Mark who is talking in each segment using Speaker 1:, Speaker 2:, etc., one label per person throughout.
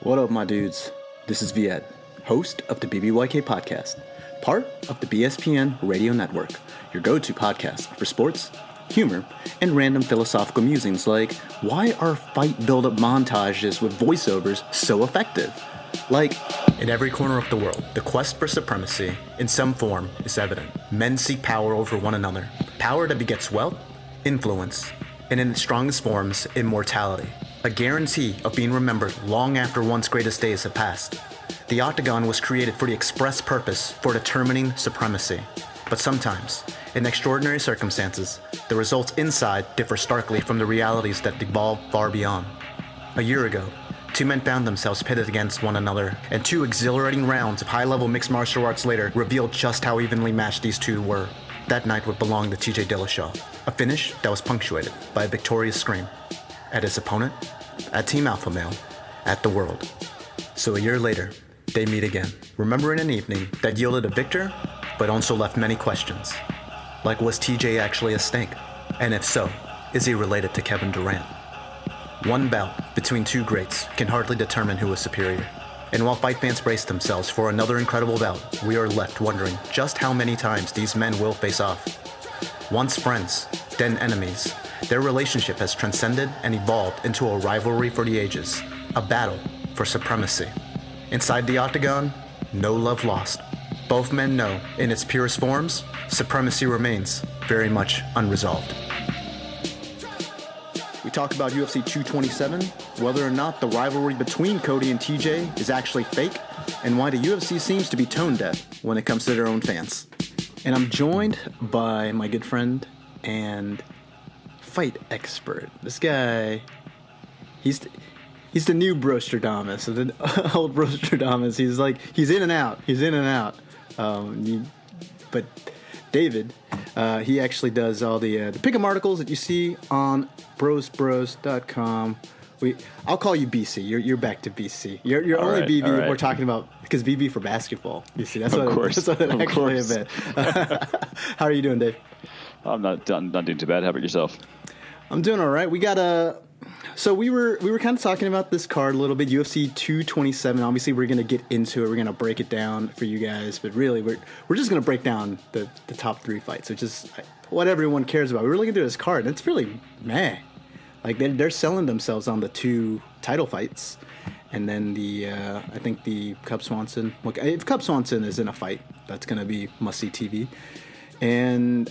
Speaker 1: What up, my dudes? This is Viet, host of the BBYK podcast, part of the BSPN radio network, your go-to podcast for sports, humor, and random philosophical musings like, why are fight build-up montages with voiceovers so effective? Like, in every corner of the world, the quest for supremacy, in some form, is evident. Men seek power over one another, power that begets wealth, influence, and in its strongest forms, immortality. A guarantee of being remembered long after one's greatest days have passed. The octagon was created for the express purpose for determining supremacy. But sometimes, in extraordinary circumstances, the results inside differ starkly from the realities that evolve far beyond. A year ago, two men found themselves pitted against one another, and two exhilarating rounds of high-level mixed martial arts later revealed just how evenly matched these two were. That night would belong to TJ Dillashaw, a finish that was punctuated by a victorious scream at his opponent, at Team Alpha Male, at the world. So a year later, they meet again, remembering an evening that yielded a victor, but also left many questions. Like, was TJ actually a snake? And if so, is he related to Kevin Durant? One bout between two greats can hardly determine who is superior. And while fight fans brace themselves for another incredible bout, we are left wondering just how many times these men will face off. Once friends, then enemies, their relationship has transcended and evolved into a rivalry for the ages, a battle for supremacy. Inside the octagon, no love lost. Both men know, in its purest forms, supremacy remains very much unresolved. We talk about UFC 227, whether or not the rivalry between Cody and TJ is actually fake, and why the UFC seems to be tone deaf when it comes to their own fans. And I'm joined by my good friend and fight expert. This guy, he's the new Broestradamus, the old Broestradamus. He's in and out. But David, he actually does all the pick'em articles that you see on broestbros.com. I'll call you BC. You're back to BC. You're only right, BB. Right. We're talking about because BB for basketball. You see, that's what it actually is. How are you doing, Dave?
Speaker 2: I'm not doing too bad. How about yourself?
Speaker 1: I'm doing all right. We got so we were kind of talking about this card a little bit. UFC 227. Obviously, we're gonna get into it. We're gonna break it down for you guys. But really, we're just gonna break down the top three fights, which is what everyone cares about. We were looking through this card, and it's really meh. Like they're selling themselves on the two title fights, and then I think the Cub Swanson. Look, if Cub Swanson is in a fight, that's gonna be must-see TV. And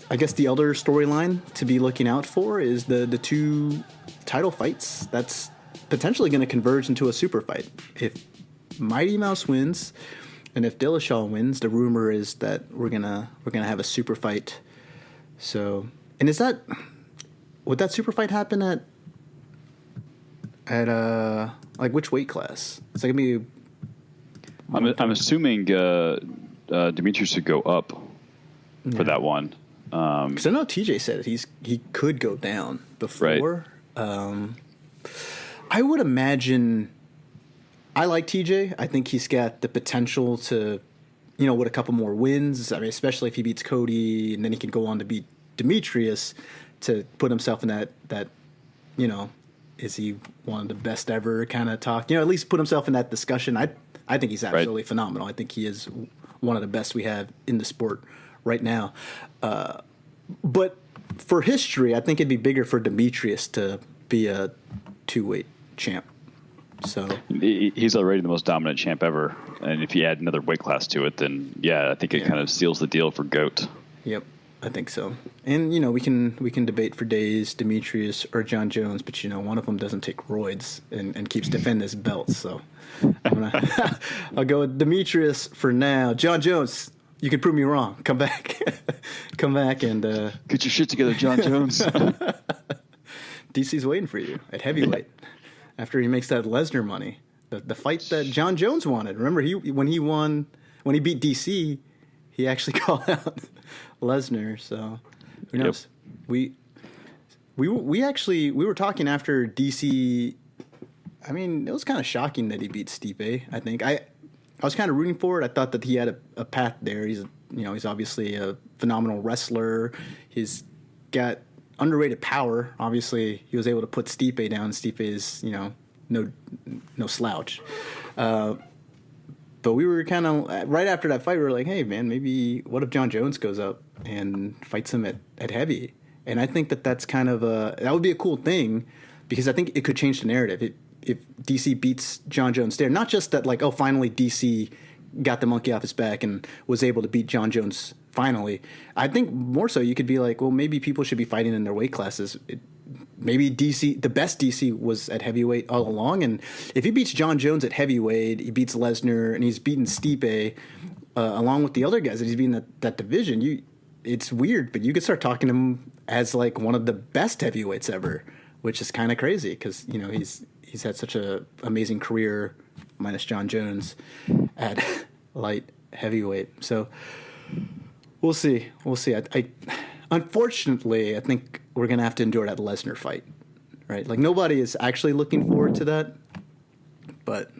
Speaker 1: I guess the other storyline to be looking out for is the two title fights. That's potentially going to converge into a super fight. If Mighty Mouse wins, and if Dillashaw wins, the rumor is that we're gonna have a super fight. So, and would that super fight happen at like which weight class? Is that gonna be?
Speaker 2: I'm assuming Demetrius would go up for that one.
Speaker 1: Because I know TJ said he could go down before. Right. I would imagine. I like TJ. I think he's got the potential to, with a couple more wins. I mean, especially if he beats Cody, and then he can go on to beat Demetrius to put himself in that, is he one of the best ever kind of talk? At least put himself in that discussion. I think he's absolutely phenomenal. I think he is one of the best we have in the sport right now. But for history, I think it'd be bigger for Demetrius to be a two-weight champ. So
Speaker 2: he's already the most dominant champ ever, and if you add another weight class to it, then I think it kind of seals the deal for GOAT.
Speaker 1: Yep, I think so. And we can debate for days Demetrius or John Jones, but one of them doesn't take roids and keeps defending his belt. So I'll go with Demetrius for now. John Jones, you can prove me wrong. Come back and
Speaker 2: get your shit together, John Jones.
Speaker 1: DC's waiting for you at heavyweight after he makes that Lesnar money. The fight that John Jones wanted. Remember, when he beat DC, he actually called out Lesnar. So who knows? Yep. We were talking after DC. I mean, it was kind of shocking that he beat Stipe. I think I was kind of rooting for it. I thought that he had a path there. He's obviously a phenomenal wrestler. He's got underrated power. Obviously, he was able to put Stipe down. Stipe is, no slouch. But we were kind of right after that fight. We were like, hey man, maybe what if John Jones goes up and fights him at heavy? And I think that's kind of that would be a cool thing, because I think it could change the narrative if DC beats John Jones there. Not just that like, oh, finally DC got the monkey off his back and was able to beat John Jones finally. I think more so you could be like, well, maybe people should be fighting in their weight classes. Maybe DC, the best DC was at heavyweight all along. And if he beats John Jones at heavyweight, he beats Lesnar, and he's beaten Stipe along with the other guys that he's beaten that division. It's weird, but you could start talking to him as like one of the best heavyweights ever, which is kind of crazy because, you know, he's had such a amazing career minus John Jones at light heavyweight. So we'll see. I unfortunately, I think we're going to have to endure that Lesnar fight, right? Like nobody is actually looking forward to that, but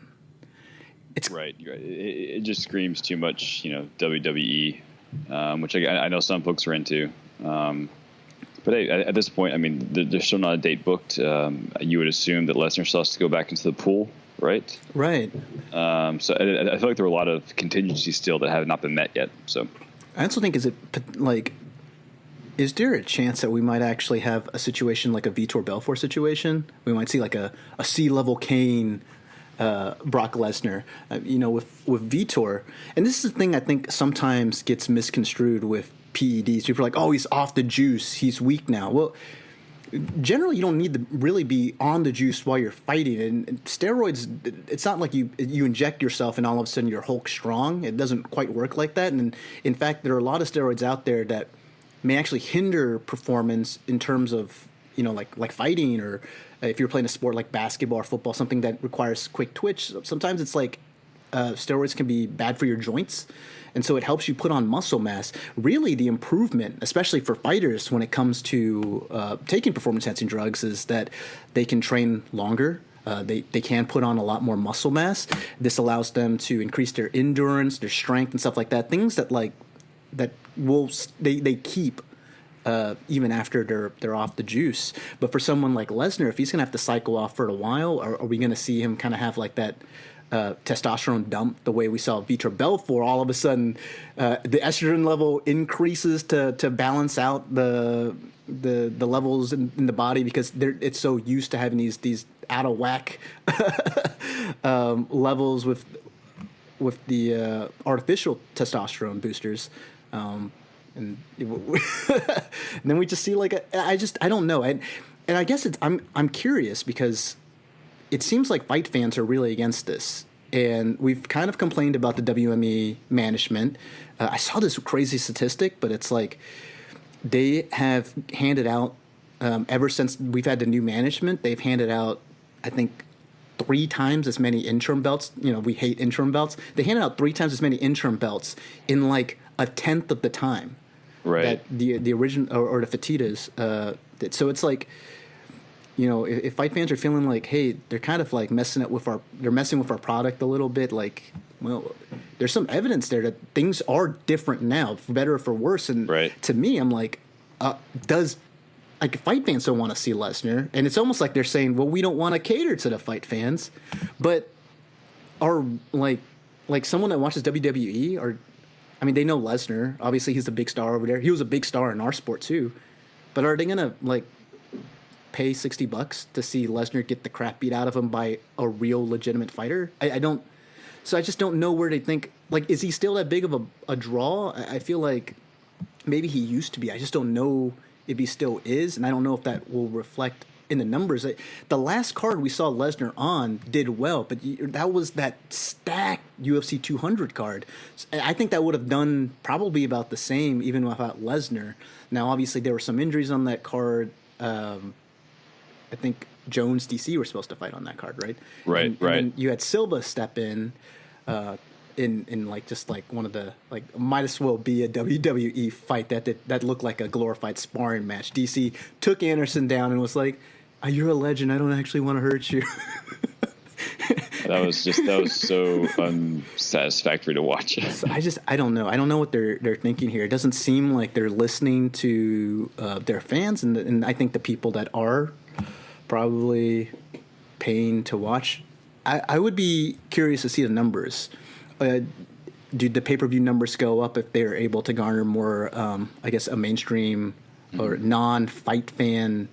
Speaker 1: it's
Speaker 2: right. It just screams too much, you know, WWE, which I know some folks are into. But hey, at this point, I mean, there's still not a date booked. You would assume that Lesnar still has to go back into the pool, right?
Speaker 1: Right.
Speaker 2: So I feel like there are a lot of contingencies still that have not been met yet. So
Speaker 1: I also think, is there a chance that we might actually have a situation like a Vitor Belfort situation? We might see like a C-level Kane, Brock Lesnar, with Vitor. And this is the thing I think sometimes gets misconstrued with PEDs. People are like, oh, he's off the juice, he's weak now. Well, generally you don't need to really be on the juice while you're fighting. And steroids, it's not like you inject yourself and all of a sudden you're Hulk strong. It doesn't quite work like that. And in fact, there are a lot of steroids out there that may actually hinder performance in terms of, like fighting, or if you're playing a sport like basketball or football, something that requires quick twitch. Sometimes it's like steroids can be bad for your joints. And so it helps you put on muscle mass. Really, the improvement, especially for fighters when it comes to taking performance-enhancing drugs, is that they can train longer. They can put on a lot more muscle mass. This allows them to increase their endurance, their strength, and stuff like that. Things that they keep even after they're off the juice. But for someone like Lesnar, if he's going to have to cycle off for a while, are we going to see him kind of have like that testosterone dump the way we saw Vitor Belfort? All of a sudden, the estrogen level increases to balance out the levels in the body, because it's so used to having these out of whack levels with the artificial testosterone boosters. And then we just see I don't know. And I guess I'm curious, because it seems like fight fans are really against this. And we've kind of complained about the WME management. I saw this crazy statistic, but it's like they have handed out, ever since we've had the new management, they've handed out, I think, 3 times as many interim belts. We hate interim belts. They handed out 3 times as many interim belts in like a tenth of the time.
Speaker 2: Right.
Speaker 1: That the original or the Fertittas did. So it's like, if fight fans are feeling like, hey, they're kind of like messing with our product a little bit, like, well, there's some evidence there that things are different now, for better or for worse. And
Speaker 2: right.
Speaker 1: To me, I'm like, fight fans don't want to see Lesnar, and it's almost like they're saying, well, we don't want to cater to the fight fans, but are like someone that watches WWE, or they know Lesnar. Obviously, he's the big star over there. He was a big star in our sport too, but are they gonna pay $60 to see Lesnar get the crap beat out of him by a real legitimate fighter? I don't. So I just don't know where they think. Is he still that big of a draw? I feel like maybe he used to be. I just don't know if he still is, and I don't know if that will reflect in the numbers. The last card we saw Lesnar on did well, but that was that stacked UFC 200 card. I think that would have done probably about the same even without Lesnar. Now, obviously, there were some injuries on that card. I think Jones, DC were supposed to fight on that card, right?
Speaker 2: Right,
Speaker 1: and then you had Silva step in one of the might as well be a WWE fight that looked like a glorified sparring match. DC took Anderson down and was like, "You're a legend. I don't actually want to hurt you."
Speaker 2: That was so unsatisfactory to watch.
Speaker 1: So I don't know. I don't know what they're thinking here. It doesn't seem like they're listening to their fans, and I think the people that are probably pain to watch. I would be curious to see the numbers. Do the pay-per-view numbers go up if they're able to garner more, I guess, a mainstream or non-fight fan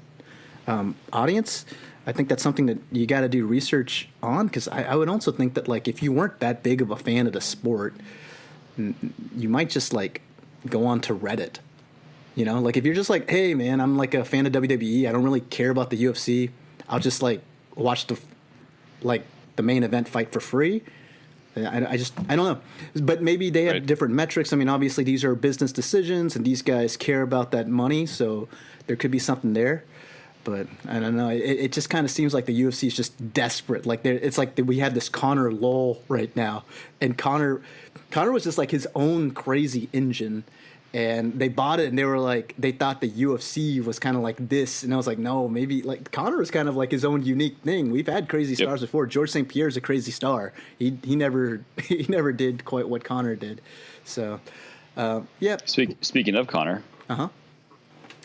Speaker 1: audience? I think that's something that you got to do research on, because I would also think that, like, if you weren't that big of a fan of the sport, you might just, like, go on to Reddit. You know, like, if you're just like, hey, man, I'm, like, a fan of WWE. I don't really care about the UFC. I'll just, like, watch the main event fight for free. I don't know. But maybe they have different metrics. I mean, obviously, these are business decisions, and these guys care about that money, so there could be something there. But I don't know. It just kind of seems like the UFC is just desperate. Like, it's like we have this Conor lull right now, and Conor was just like his own crazy engine, and they bought it, and they were like, they thought the UFC was kind of like this, and I was like, no, maybe like Conor is kind of like his own unique thing. We've had crazy stars before. George St. Pierre is a crazy star. He never did quite what Conor did. So, yeah.
Speaker 2: Speaking of Conor.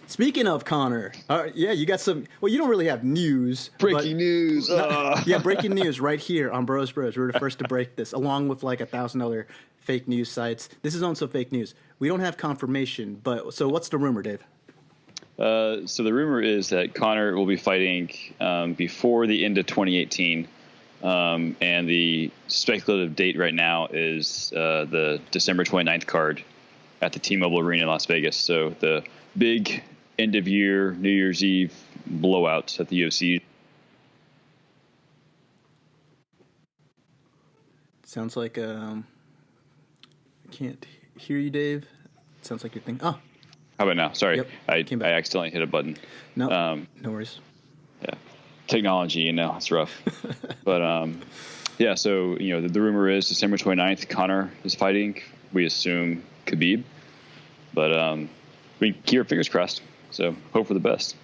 Speaker 1: Speaking of Conor, yeah, you got some. Well, you don't really have news.
Speaker 2: Breaking news.
Speaker 1: Yeah, breaking news right here on Broest Bros. We're the first to break this, along with like 1,000 other fake news sites. This is also fake news. We don't have confirmation, but so what's the rumor, Dave?
Speaker 2: So the rumor is that Conor will be fighting before the end of 2018, and the speculative date right now is the December 29th card at the T-Mobile Arena in Las Vegas. So the big end of year, New Year's Eve blowout at the UFC.
Speaker 1: Sounds like I can't hear you, Dave. Sounds like you're thinking. Oh,
Speaker 2: how about now? Sorry,
Speaker 1: yep,
Speaker 2: I accidentally hit a button.
Speaker 1: No, no worries.
Speaker 2: Yeah, technology, it's rough. But yeah, so the rumor is December 29th, Conor is fighting. We assume Khabib, but we keep our fingers crossed. So hope for the best.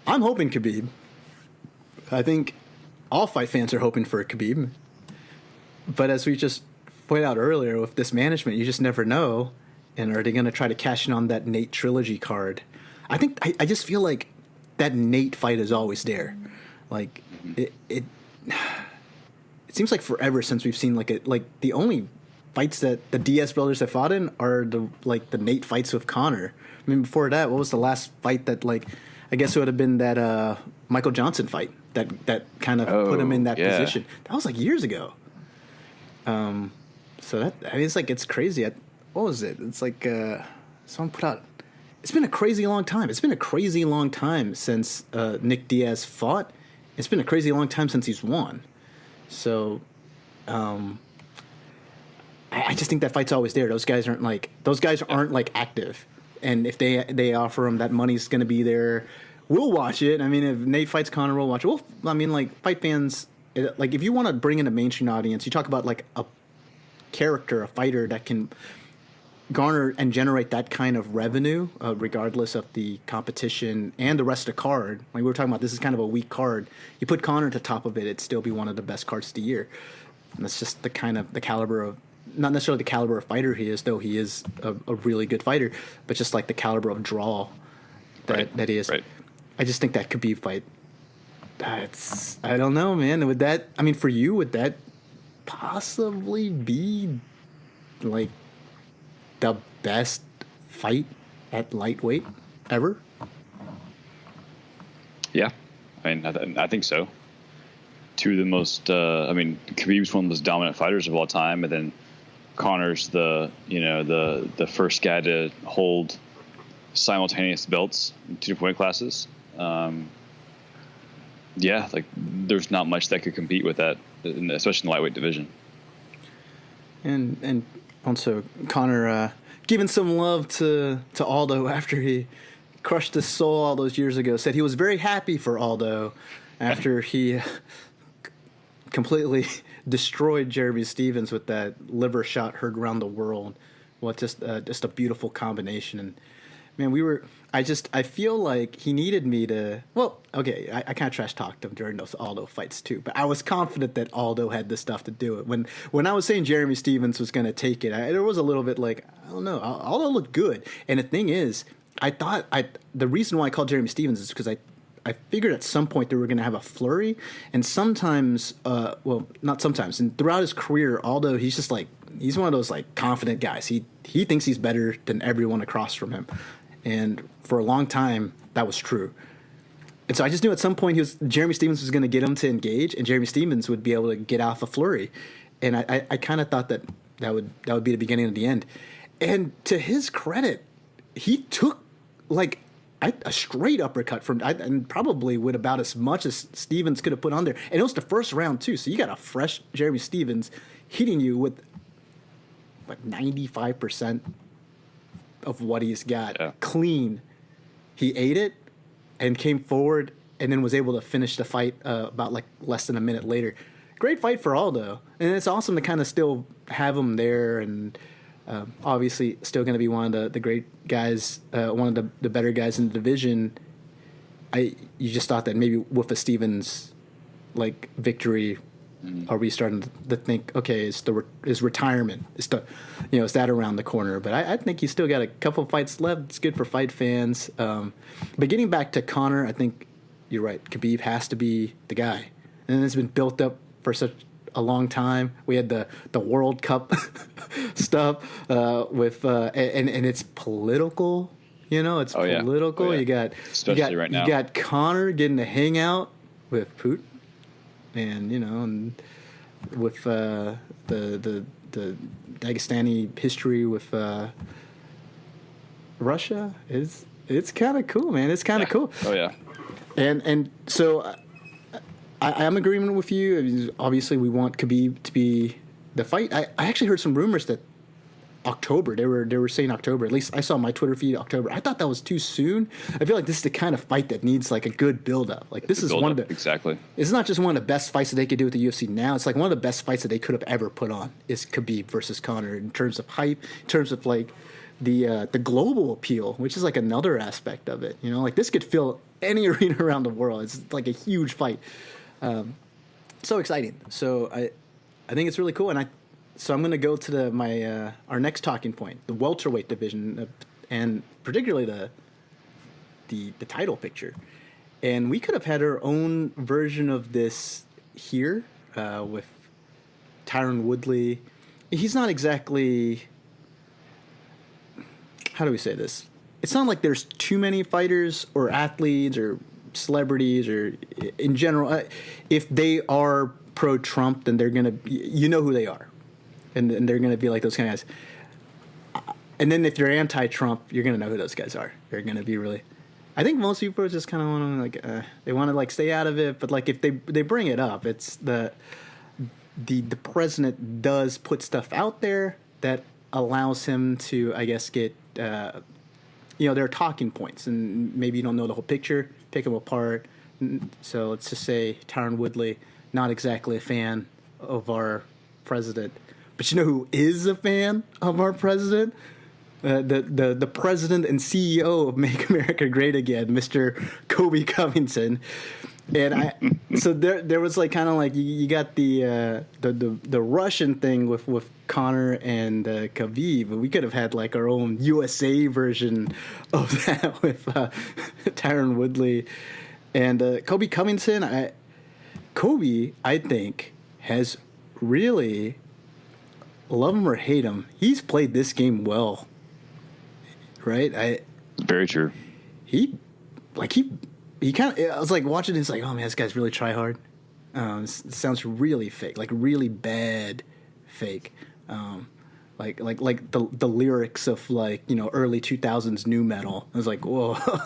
Speaker 1: I'm hoping Khabib. I think all fight fans are hoping for a Khabib. But as we just pointed out earlier, with this management, you just never know. And are they going to try to cash in on that Nate trilogy card? I think I just feel like that Nate fight is always there. Like it seems like forever since we've seen like the only fights that the Diaz brothers have fought in are the Nate fights with Conor. I mean, before that, what was the last fight that I guess it would have been that Michael Johnson fight that kind of put him in that position. That was like years ago. So that, I mean, it's crazy. What was it? It's like someone put out. It's been a crazy long time. It's been a crazy long time since Nick Diaz fought. It's been a crazy long time since he's won. So, I just think that fight's always there. Those guys aren't active, and if they offer him that money's going to be there, we'll watch it. I mean, if Nate fights Conor, we'll watch it. Fight fans, if you want to bring in a mainstream audience, you talk about a character, a fighter that can garner and generate that kind of revenue, regardless of the competition and the rest of the card. Like we were talking about, this is kind of a weak card. You put Conor at the top of it, it'd still be one of the best cards of the year. And that's just the caliber of, not necessarily the caliber of fighter he is, though he is a really good fighter, but just like the caliber of draw that he is. Right. I just think that could be a fight. I don't know, man. Would that, I mean, for you, would that possibly be the best fight at lightweight ever?
Speaker 2: Yeah, I mean, I think so. Two of the most, Khabib's one of the most dominant fighters of all time, and then Conor's the first guy to hold simultaneous belts in 2 point classes. There's not much that could compete with that, especially in the lightweight division.
Speaker 1: And also Conor giving some love to Aldo after he crushed his soul all those years ago. Said he was very happy for Aldo after he completely destroyed Jeremy Stevens with that liver shot heard around the world. Well, just a beautiful combination. And man, I feel like he needed me to, well, okay, I kind of trash talked him during those Aldo fights too, but I was confident that Aldo had the stuff to do it. When I was saying Jeremy Stevens was going to take it, there was a little bit I don't know, Aldo looked good. And the thing is, the reason why I called Jeremy Stevens is because I figured at some point they were going to have a flurry. And sometimes, well, not sometimes, and throughout his career, Aldo, he's just like, he's one of those like confident guys. He thinks he's better than everyone across from him. And for a long time, that was true. And so I just knew at some point Jeremy Stephens was going to get him to engage, and Jeremy Stephens would be able to get off a flurry. And I kind of thought that would be the beginning of the end. And to his credit, he took like a straight uppercut and probably with about as much as Stephens could have put on there. And it was the first round too. So you got a fresh Jeremy Stephens hitting you with like 95% of what he's got clean. He ate it and came forward and then was able to finish the fight about like less than a minute later. Great fight for Aldo. And it's awesome to kind of still have him there, and obviously still going to be one of the great guys, one of the better guys in the division. You just thought that maybe with a Stephens like victory, are we starting to think, okay, is retirement, is that around the corner? But I think he's still got a couple fights left. It's good for fight fans. But getting back to Conor, I think you're right. Khabib has to be the guy, and it's been built up for such a long time. We had the World Cup stuff with and it's political. It's political.
Speaker 2: Oh, yeah.
Speaker 1: You got
Speaker 2: especially right now.
Speaker 1: You got Conor getting to hang out with Putin, and and with the Dagestani history with Russia. It's kind of cool, man. It's kind of cool.
Speaker 2: Oh yeah.
Speaker 1: And so I am in agreement with you. I mean, obviously, we want Khabib to be the fight. I actually heard some rumors that October. They were saying October. At least I saw my Twitter feed October. I thought that was too soon. I feel like this is the kind of fight that needs like a good build-up. Like this is one of the
Speaker 2: exactly.
Speaker 1: It's not just one of the best fights that they could do with the UFC now. It's like one of the best fights that they could have ever put on is Khabib versus Conor in terms of hype, in terms of like the global appeal, which is like another aspect of it. Like this could fill any arena around the world. It's like a huge fight. So exciting. So I think it's really cool, and so I'm going to go to our next talking point, the welterweight division, and particularly the title picture. And we could have had our own version of this here with Tyron Woodley. He's not exactly, how do we say this? It's not like there's too many fighters or athletes or celebrities or in general. If they are pro-Trump, then they're going to, who they are. And they're going to be like those kind of guys. And then if you're anti-Trump, you're going to know who those guys are. They're going to be really, I think most people just kind of want to they want to like stay out of it. But like if they bring it up, it's the president does put stuff out there that allows him to, I guess, get, there are talking points, and maybe you don't know the whole picture, pick them apart. So let's just say Tyron Woodley, not exactly a fan of our president. But you know who is a fan of our president? The president and CEO of Make America Great Again, Mr. Kobe Covington. And so there was like kind of like you got the Russian thing with Conor and Khabib. We could have had like our own USA version of that with Tyron Woodley and Kobe Covington. Kobe, I think, has really, love him or hate him, he's played this game well, right?
Speaker 2: Very true.
Speaker 1: He kind of, I was like watching this, like, oh man, this guy's really try hard. It sounds really fake, like really bad fake. Like the lyrics of like, early 2000s nu metal. I was like, whoa, come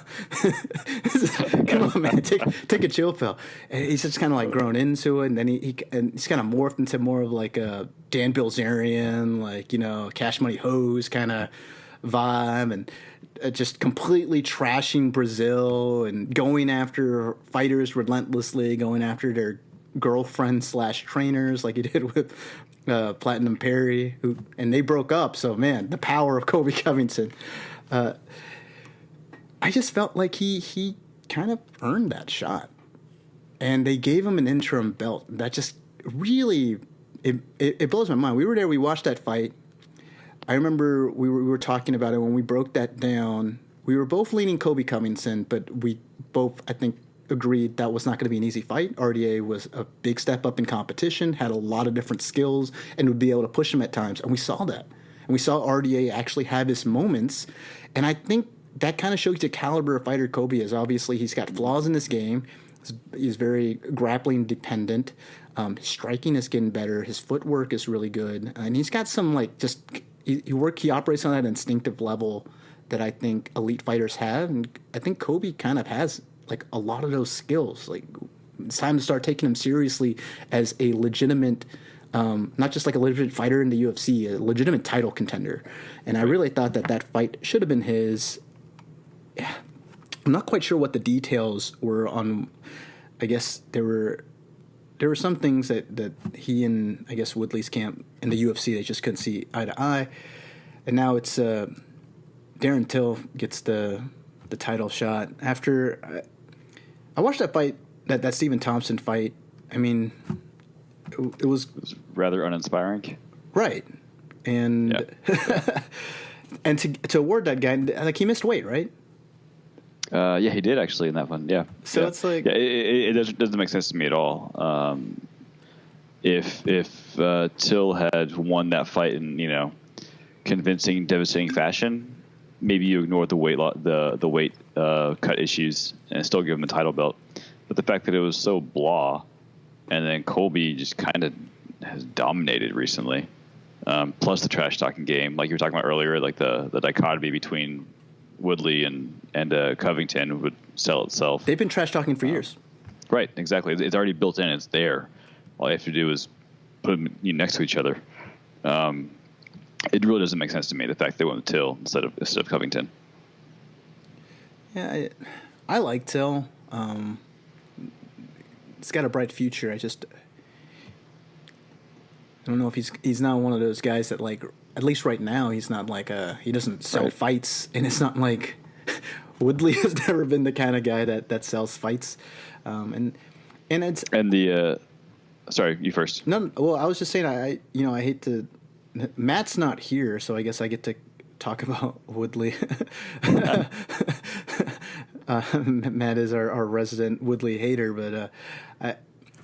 Speaker 1: on, man, take a chill pill. And he's just kind of like grown into it, and then he's kind of morphed into more of like a Dan Bilzerian, like Cash Money Hose kind of vibe, and just completely trashing Brazil and going after fighters relentlessly, going after their girlfriend/trainers like he did with Platinum Perry, and they broke up. So man, the power of Kobe Covington. I just felt like he kind of earned that shot, and they gave him an interim belt. That just really it blows my mind. We were there. We watched that fight. I remember we were talking about it when we broke that down. We were both leaning Kobe Covington, but we both, I think, agreed that was not going to be an easy fight. RDA was a big step up in competition, had a lot of different skills, and would be able to push him at times. And we saw that. And we saw RDA actually have his moments. And I think that kind of shows the caliber of fighter Kobe is. Obviously, he's got flaws in his game. He's very grappling dependent. His striking is getting better. His footwork is really good. And he's got some, like, just he operates on that instinctive level that I think elite fighters have. And I think Kobe kind of has, like, a lot of those skills. Like, it's time to start taking him seriously as a legitimate, not just like a legitimate fighter in the UFC, a legitimate title contender. And I really thought that fight should have been his. Yeah, I'm not quite sure what the details were on. I guess there were some things that he and, I guess, Woodley's camp in the UFC, they just couldn't see eye to eye. And now it's Darren Till gets the title shot. After I watched that fight, that Stephen Thompson fight, I mean, it was
Speaker 2: rather uninspiring.
Speaker 1: Right. And and to award that guy, like, he missed weight, right?
Speaker 2: Yeah, he did actually in that one. Yeah.
Speaker 1: So it's like,
Speaker 2: it doesn't make sense to me at all. If Till had won that fight in convincing, devastating fashion, maybe you ignore the weight cut issues and still give him the title belt. But the fact that it was so blah, and then Colby just kind of has dominated recently. Plus the trash talking game, like you were talking about earlier, like the dichotomy between Woodley and Covington would sell itself.
Speaker 1: They've been trash talking for years.
Speaker 2: Right, exactly. It's already built in. It's there. All you have to do is put them next to each other. It really doesn't make sense to me, the fact they went with Till instead of Covington.
Speaker 1: Yeah, I like Till. He's got a bright future. I don't know if he's not one of those guys that, like, at least right now, he's not like he doesn't sell fights, and it's not like Woodley has never been the kind of guy that sells fights, and it's
Speaker 2: sorry, you first.
Speaker 1: No, well, I was just saying I hate to. Matt's not here, so I guess I get to talk about Woodley. Matt is our resident Woodley hater, but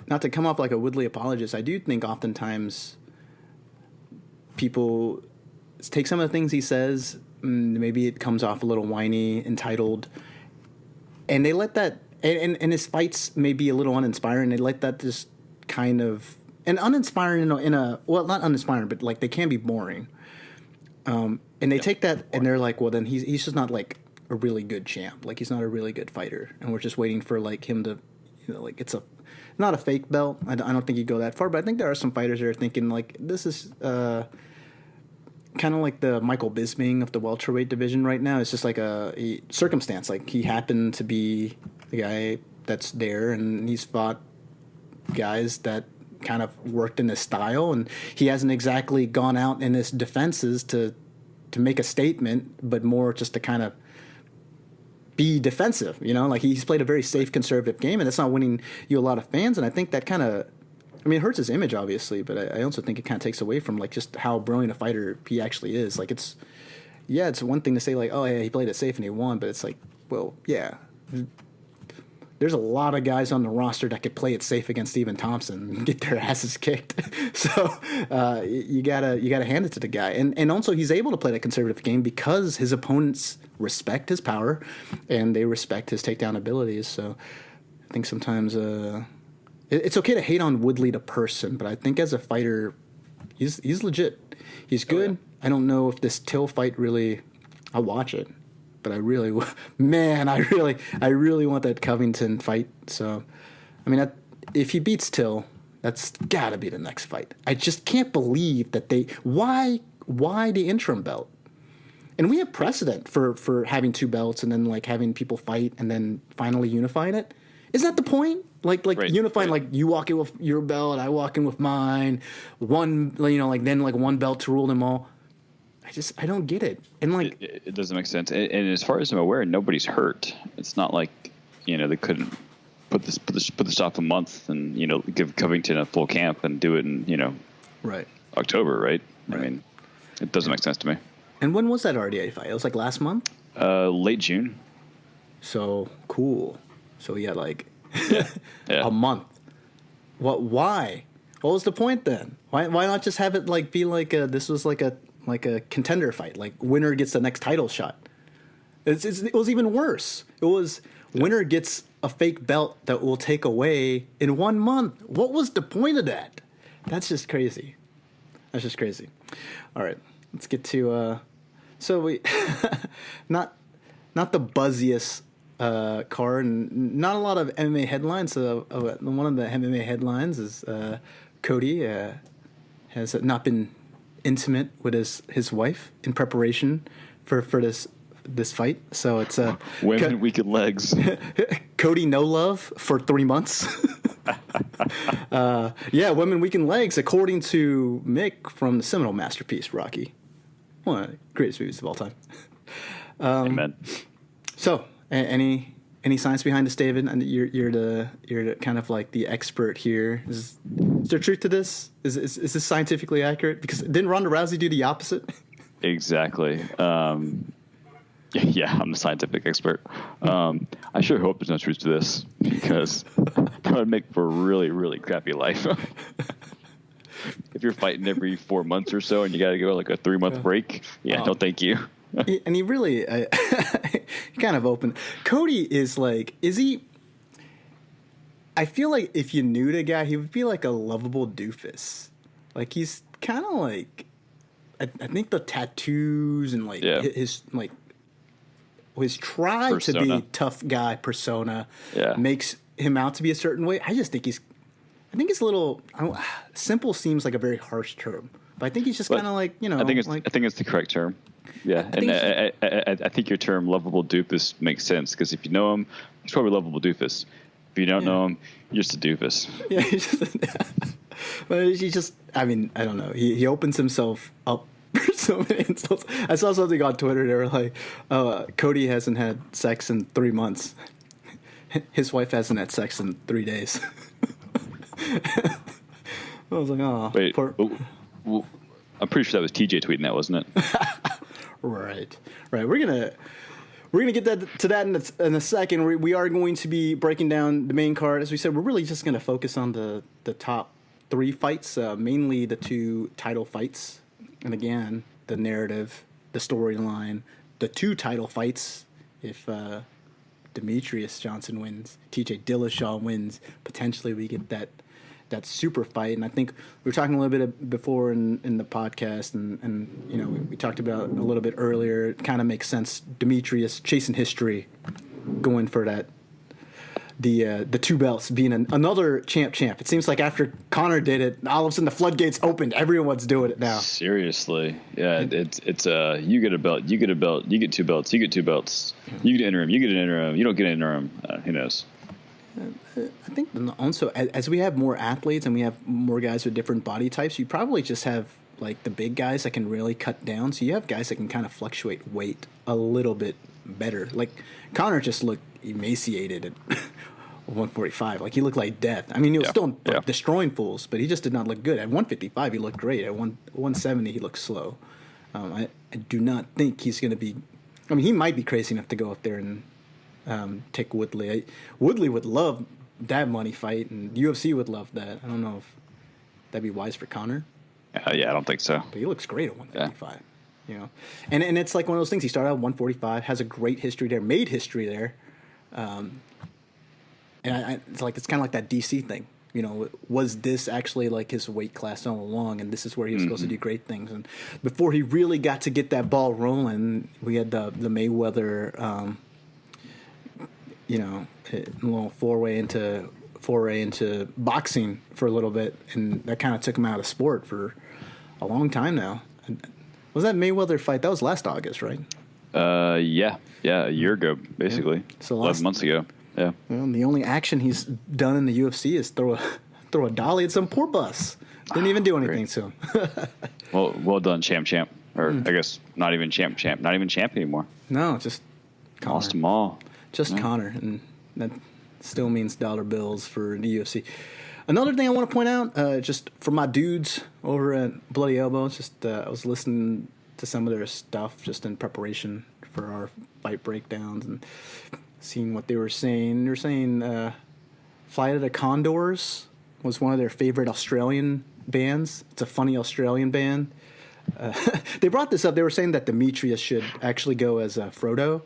Speaker 1: not to come off like a Woodley apologist, I do think oftentimes people take some of the things he says, maybe it comes off a little whiny, entitled, and they let that, and his fights may be a little uninspiring, they let that just kind of, and uninspiring in a well, not uninspiring, but like they can be boring. And they take that and they're like, well, then he's just not like a really good champ. Like, he's not a really good fighter. And we're just waiting for, like, him to, like, it's not a fake belt. I don't think he'd go that far, but I think there are some fighters that are thinking, like, this is kind of like the Michael Bisping of the welterweight division right now. It's just like a circumstance. Like, he happened to be the guy that's there, and he's fought guys that kind of worked in his style, and he hasn't exactly gone out in his defenses to make a statement, but more just to kind of be defensive, like he's played a very safe, conservative game, and that's not winning you a lot of fans. And I think that kind of, it hurts his image, obviously, but I also think it kind of takes away from, like, just how brilliant a fighter he actually is. Like, it's one thing to say, like, oh yeah, he played it safe and he won, but it's like, well, yeah, there's a lot of guys on the roster that could play it safe against Stephen Thompson and get their asses kicked. So you gotta hand it to the guy, and also he's able to play that conservative game because his opponents respect his power and they respect his takedown abilities. So I think sometimes it's okay to hate on Woodley the person, but I think as a fighter, he's legit. He's good. Oh, yeah. I don't know if this Till fight really. I'll watch it. But I really want that Covington fight. So, if he beats Till, that's got to be the next fight. I just can't believe that why the interim belt? And we have precedent for having two belts and then, like, having people fight and then finally unifying it. Isn't that the point? Like right, unifying, right. Like, you walk in with your belt, I walk in with mine. Then one belt to rule them all. I don't get it. And, like,
Speaker 2: it doesn't make sense. And as far as I'm aware, nobody's hurt. It's not like, they couldn't put this off a month and, give Covington a full camp and do it in,
Speaker 1: right,
Speaker 2: October, right? It doesn't make sense to me.
Speaker 1: And when was that RDA fight? It was like last month?
Speaker 2: Late June.
Speaker 1: So cool. So yeah, like
Speaker 2: Yeah.
Speaker 1: A month. What? Why? What was the point then? Why not just have it like be like this was like a contender fight, like winner gets the next title shot. It was even worse. It was winner gets a fake belt that will take away in 1 month. What was the point of that? That's just crazy. That's just crazy. All right, let's get to so we not the buzziest card, and not a lot of MMA headlines. One of the MMA headlines is Cody has not been intimate with his wife in preparation for this fight. So it's
Speaker 2: women weakened legs.
Speaker 1: Cody no love for 3 months. Women weakened legs, according to Mick from the seminal masterpiece Rocky, one of the greatest movies of all time.
Speaker 2: Amen.
Speaker 1: So, any science behind this, David? And you're the kind of like the expert here. Is there truth to this? Is this scientifically accurate? Because didn't Ronda Rousey do the opposite?
Speaker 2: Exactly. Yeah, I'm the scientific expert. I sure hope there's no truth to this, because that would make for a really, really crappy life. If you're fighting every 4 months or so and you got to go like a 3-month break, no, thank you.
Speaker 1: And he really kind of open. Cody is like, is he? I feel like if you knew the guy, he would be like a lovable doofus. Like he's kind of like, I think the tattoos and like his try persona. To be tough guy persona makes him out to be a certain way. I just think he's a little simple. Seems like a very harsh term, but I think he's just kind of like,
Speaker 2: I think it's the correct term. Yeah, I think your term "lovable doofus" makes sense, because if you know him, he's probably a lovable doofus. If you don't know him, you're just a doofus. Yeah,
Speaker 1: he's just. I mean, I don't know. He opens himself up for so many insults. I saw something on Twitter. They were like, Cody hasn't had sex in 3 months. His wife hasn't had sex in 3 days. I was like, oh.
Speaker 2: Wait, I'm pretty sure that was TJ tweeting that, wasn't it?
Speaker 1: Right. We're gonna get to that in a second. We are going to be breaking down the main card. As we said, we're really just going to focus on the top 3 fights, mainly the 2 title fights. And again, the narrative, the storyline, the 2 title fights. If Demetrius Johnson wins, TJ Dillashaw wins, potentially we get that super fight. And I think we were talking a little bit before in the podcast, and we talked about a little bit earlier. It kind of makes sense. Demetrius chasing history, going for that. The 2 belts, being another champ. It seems like after Conor did it, all of a sudden the floodgates opened. Everyone's doing it now.
Speaker 2: Seriously, yeah. It's you get a belt, you get a belt, you get 2 belts, you get 2 belts, you get an interim, you get an interim, you don't get an interim. Who knows?
Speaker 1: I think also, as we have more athletes and we have more guys with different body types, you probably just have like the big guys that can really cut down. So you have guys that can kind of fluctuate weight a little bit better. Like Conor just looked emaciated at 145. Like he looked like death. I mean, he was still destroying fools, but he just did not look good. At 155, he looked great. At 170, he looked slow. I do not think he's going to be. I mean, he might be crazy enough to go up there and take Woodley. Woodley would love that money fight, and UFC would love that. I don't know if that'd be wise for Conor.
Speaker 2: I don't think so.
Speaker 1: But he looks great at 155. And it's like one of those things. He started out at 145, has a great history there, made history there, and it's kind of like that DC thing. Was this actually like his weight class all along, and this is where he was supposed to do great things? And before he really got to get that ball rolling, we had the Mayweather. A little foray into boxing for a little bit, and that kind of took him out of sport for a long time now. Was that Mayweather fight? That was last August, right?
Speaker 2: A year ago, basically. Yeah. So 11 months ago. Yeah.
Speaker 1: Well, the only action he's done in the UFC is throw a dolly at some poor bus. Didn't even do anything to him.
Speaker 2: Well done, champ. Or I guess not even champ. Not even champ anymore.
Speaker 1: No, just Conor.
Speaker 2: Lost them all.
Speaker 1: Just Conor, and that still means dollar bills for the UFC. Another thing I want to point out, just for my dudes over at Bloody Elbow, just I was listening to some of their stuff just in preparation for our fight breakdowns and seeing what they were saying. They were saying Flight of the Condors was one of their favorite Australian bands. It's a funny Australian band. They brought this up. They were saying that Demetrius should actually go as Frodo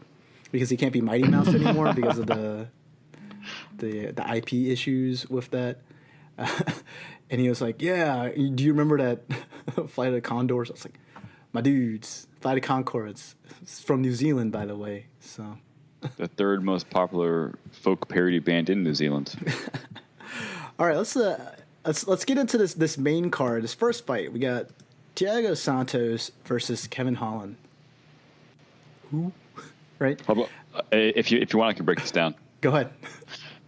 Speaker 1: because he can't be Mighty Mouse anymore because of the IP issues with that. And he was like, "Yeah, do you remember that Flight of the Condors?" I was like, "My dudes, Flight of Concords. It's from New Zealand, by the way." So,
Speaker 2: the third most popular folk parody band in New Zealand.
Speaker 1: all right, let's get into this main card. This first fight, we got Thiago Santos versus Kevin Holland. Who? Right?
Speaker 2: If you want, I can break this down.
Speaker 1: Go ahead.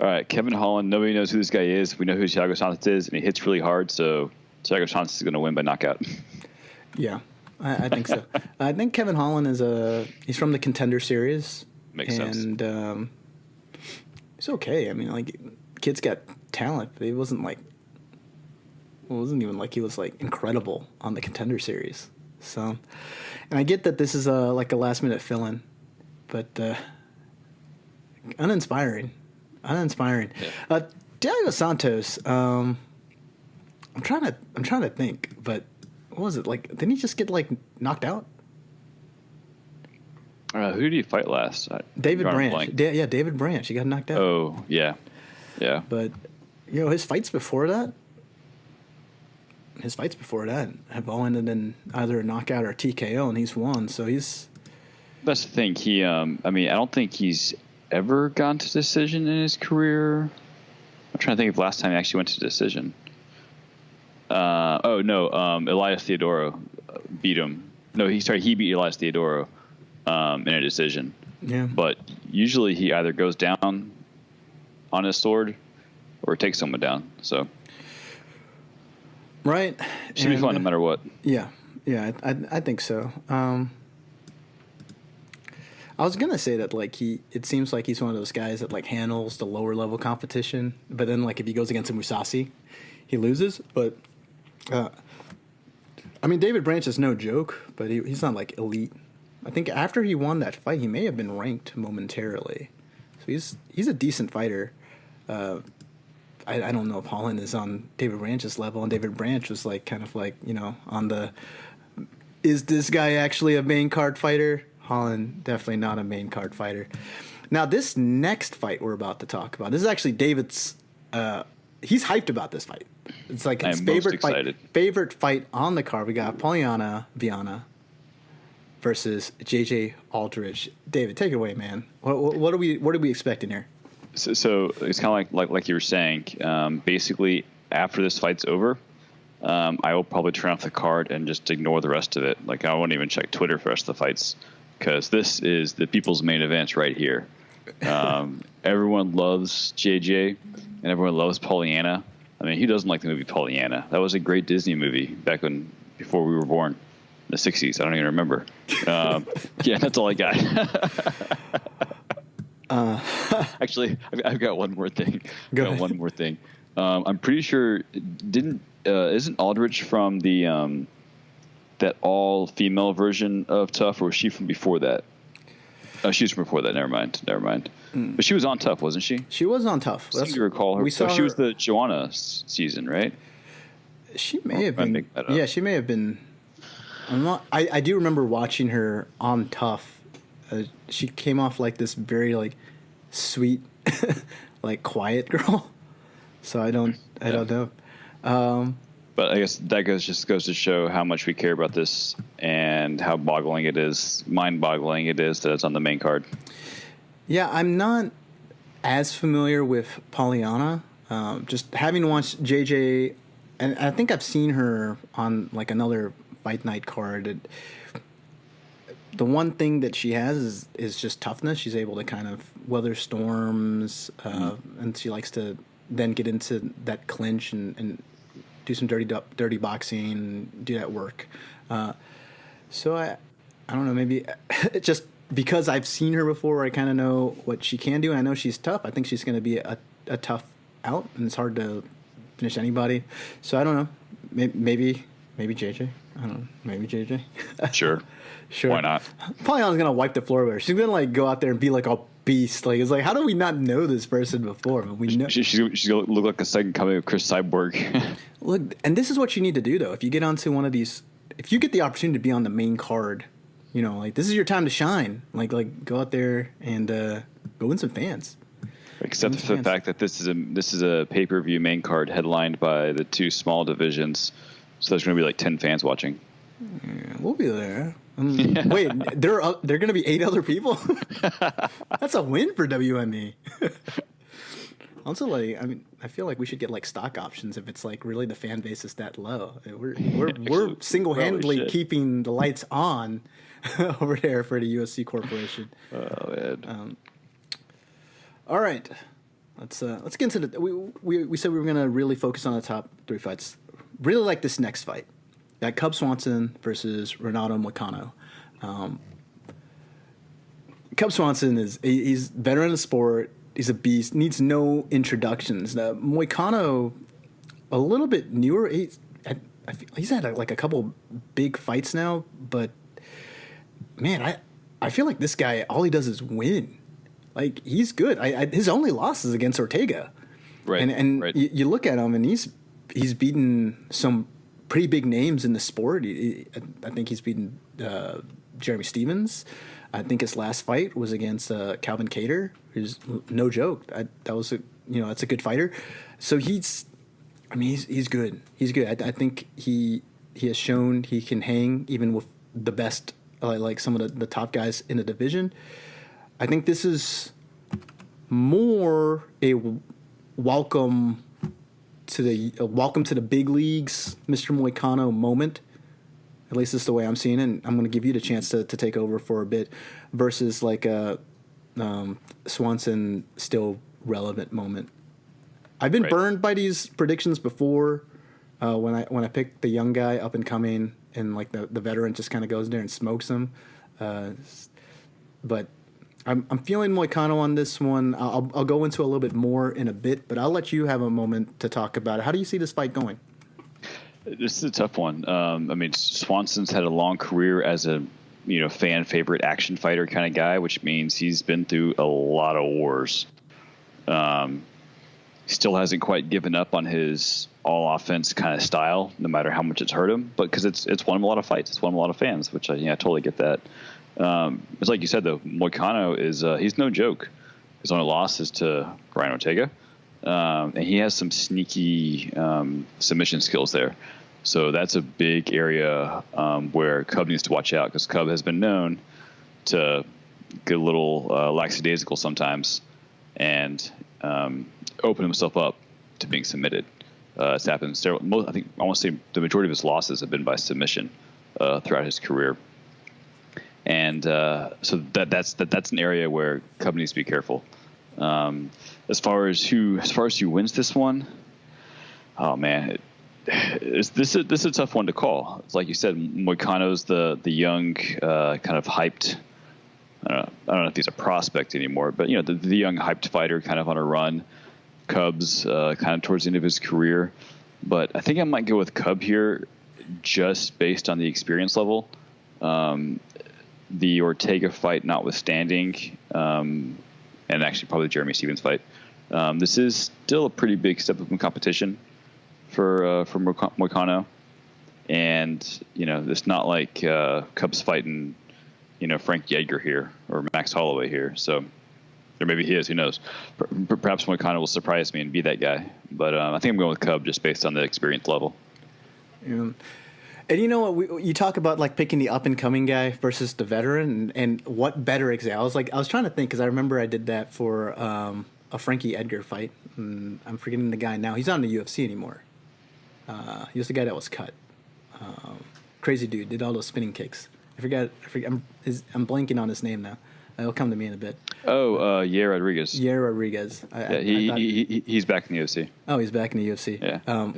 Speaker 2: All right, Kevin Holland. Nobody knows who this guy is. We know who Thiago Santos is, and he hits really hard. So Thiago Santos is going to win by knockout.
Speaker 1: Yeah, I think so. I think Kevin Holland he's from the Contender Series.
Speaker 2: Makes sense.
Speaker 1: And he's okay. I mean, like, kid's got talent. But it wasn't even like he was like incredible on the Contender Series. So, and I get that this is like a last minute fill-in, but uninspiring. Yeah. Thiago Santos. I'm trying to think, but what was it like? Didn't he just get like knocked out?
Speaker 2: Who did he fight last?
Speaker 1: David Branch. David Branch. He got knocked out.
Speaker 2: Oh yeah.
Speaker 1: But his fights before that have all ended in either a knockout or a TKO, and he's won. So he's.
Speaker 2: That's the thing. He. I don't think he's ever gone to decision in his career. I'm trying to think of the last time he actually went to decision. Elias Theodorou beat him. No, he beat Elias Theodorou in a decision.
Speaker 1: Yeah.
Speaker 2: But usually he either goes down on his sword or takes someone down. So
Speaker 1: right.
Speaker 2: Should be fun no matter what.
Speaker 1: Yeah. I think so. I was gonna say that like it seems like he's one of those guys that like handles the lower level competition, but then like if he goes against a Musasi, he loses. But David Branch is no joke, but he's not like elite. I think after he won that fight, he may have been ranked momentarily, so he's a decent fighter. I don't know if Holland is on David Branch's level, and David Branch was like kind of like on the is this guy actually a main card fighter? Holland, definitely not a main card fighter. Now, this next fight we're about to talk about, this is actually David's. He's hyped about this fight. It's like his favorite fight on the card. We got Polyana Viana versus JJ Aldrich. David, take it away, man. What are we expecting here?
Speaker 2: So it's kind of like you were saying. Basically, after this fight's over, I will probably turn off the card and just ignore the rest of it. Like I won't even check Twitter for the rest of the fights. Because this is the people's main event right here. Everyone loves JJ, and everyone loves Pollyanna. I mean, who doesn't like the movie Pollyanna? That was a great Disney movie before we were born, in the 60s. I don't even remember. Yeah, that's all I got. Actually, I've got one more thing. I'm pretty sure isn't Aldrich from the that all-female version of Tough, or was she from before that? Oh, she was from before that. Never mind. But she was on Tough, wasn't she?
Speaker 1: She was on Tough.
Speaker 2: I seem to recall her. She was the Joanna season, right?
Speaker 1: She may have been. Yeah, she may have been. I do remember watching her on Tough. She came off like this very like sweet, like quiet girl. So I don't know.
Speaker 2: But I guess that goes to show how much we care about this and how mind-boggling it is that it's on the main card.
Speaker 1: Yeah, I'm not as familiar with Pollyanna. Just having watched JJ, and I think I've seen her on like another Fight Night card. The one thing that she has is just toughness. She's able to kind of weather storms, and she likes to then get into that clinch and do some dirty boxing, do that work. So I don't know, maybe just because I've seen her before, I kind of know what she can do. And I know she's tough. I think she's going to be a tough out, and it's hard to finish anybody. So I don't know. Maybe JJ. I don't know. Maybe JJ.
Speaker 2: Sure.
Speaker 1: Sure.
Speaker 2: Why not?
Speaker 1: Pollyanna's going to wipe the floor with her. She's going to like go out there and be like all beast. Like, it's like, how do we not know this person before? But we know
Speaker 2: she's gonna look like a second coming of Chris Cyborg.
Speaker 1: Look, and this is what you need to do, though. If you get onto one of these, if you get the opportunity to be on the main card, you know, like, this is your time to shine. Like go out there and go win some fans.
Speaker 2: Except for the fact that this is a pay-per-view main card headlined by the two small divisions, so there's going to be like 10 fans watching.
Speaker 1: Yeah, we'll be there. Wait, there are going to be 8 other people? That's a win for WME. Also, like, I mean, I feel like we should get like stock options if it's like really the fan base is that low. We're single-handedly keeping the lights on over there for the UFC Corporation.
Speaker 2: Oh man.
Speaker 1: All right, let's get into the. We said we were gonna really focus on the top 3 fights. Really like this next fight. Got Cub Swanson versus Renato Moicano. Cub Swanson he's veteran of the sport. He's a beast. Needs no introductions. Moicano, a little bit newer. He's had a couple big fights now, but man, I feel like this guy, all he does is win. Like, he's good. His only loss is against Ortega.
Speaker 2: Right.
Speaker 1: And
Speaker 2: right.
Speaker 1: You look at him, and he's beaten some pretty big names in the sport. I think he's beaten Jeremy Stevens. I think his last fight was against Calvin Kattar, who's no joke. That's a good fighter. So he's good. He's good. I think he has shown he can hang even with the best, like some of the top guys in the division. I think this is more a welcome to the big leagues, Mr. Moicano moment. At least this is the way I'm seeing it. And I'm going to give you the chance to take over for a bit, versus like a Swanson still relevant moment. I've been burned by these predictions before. When I picked the young guy up and coming, and like the veteran just kind of goes there and smokes him. But I'm feeling Moicano on this one. I'll go into a little bit more in a bit, but I'll let you have a moment to talk about it. How do you see this fight going?
Speaker 2: This is a tough one. I mean, Swanson's had a long career as a fan favorite action fighter kind of guy, which means he's been through a lot of wars. Still hasn't quite given up on his all offense kind of style, no matter how much it's hurt him. But because it's won him a lot of fights, it's won him a lot of fans, which I totally get that. It's like you said though, Moicano is he's no joke. His only loss is to Brian Ortega, and he has some sneaky submission skills there. So that's a big area where Cub needs to watch out, because Cub has been known to get a little lackadaisical sometimes and open himself up to being submitted. It's happened several. I want to say the majority of his losses have been by submission throughout his career, and so that's an area where Cub needs to be careful. As far as who wins this one, oh man. This is a tough one to call. It's like you said, Moicano's the young, kind of hyped. I don't know if he's a prospect anymore, but the young hyped fighter, kind of on a run. Cubs kind of towards the end of his career, but I think I might go with Cub here, just based on the experience level. The Ortega fight notwithstanding, and actually probably Jeremy Stevens fight. This is still a pretty big step up in competition for Moicano, and it's not like Cubs fighting Frank Edgar here or Max Holloway here, so or maybe he is, who knows. Perhaps Moicano will surprise me and be that guy, but I think I'm going with Cub just based on the experience level.
Speaker 1: Yeah. And you know what, you talk about like picking the up and coming guy versus the veteran, and what better example. I was trying to think, because I remember I did that for a Frankie Edgar fight, and I'm forgetting the guy now. He's not in the UFC anymore. He was the guy that was cut. Crazy dude, did all those spinning kicks. I forget. I'm blanking on his name now. It'll come to me in a bit.
Speaker 2: Oh, Yair Rodriguez.
Speaker 1: Yair Rodriguez.
Speaker 2: He's back in the UFC.
Speaker 1: Oh, he's back in the UFC.
Speaker 2: Yeah.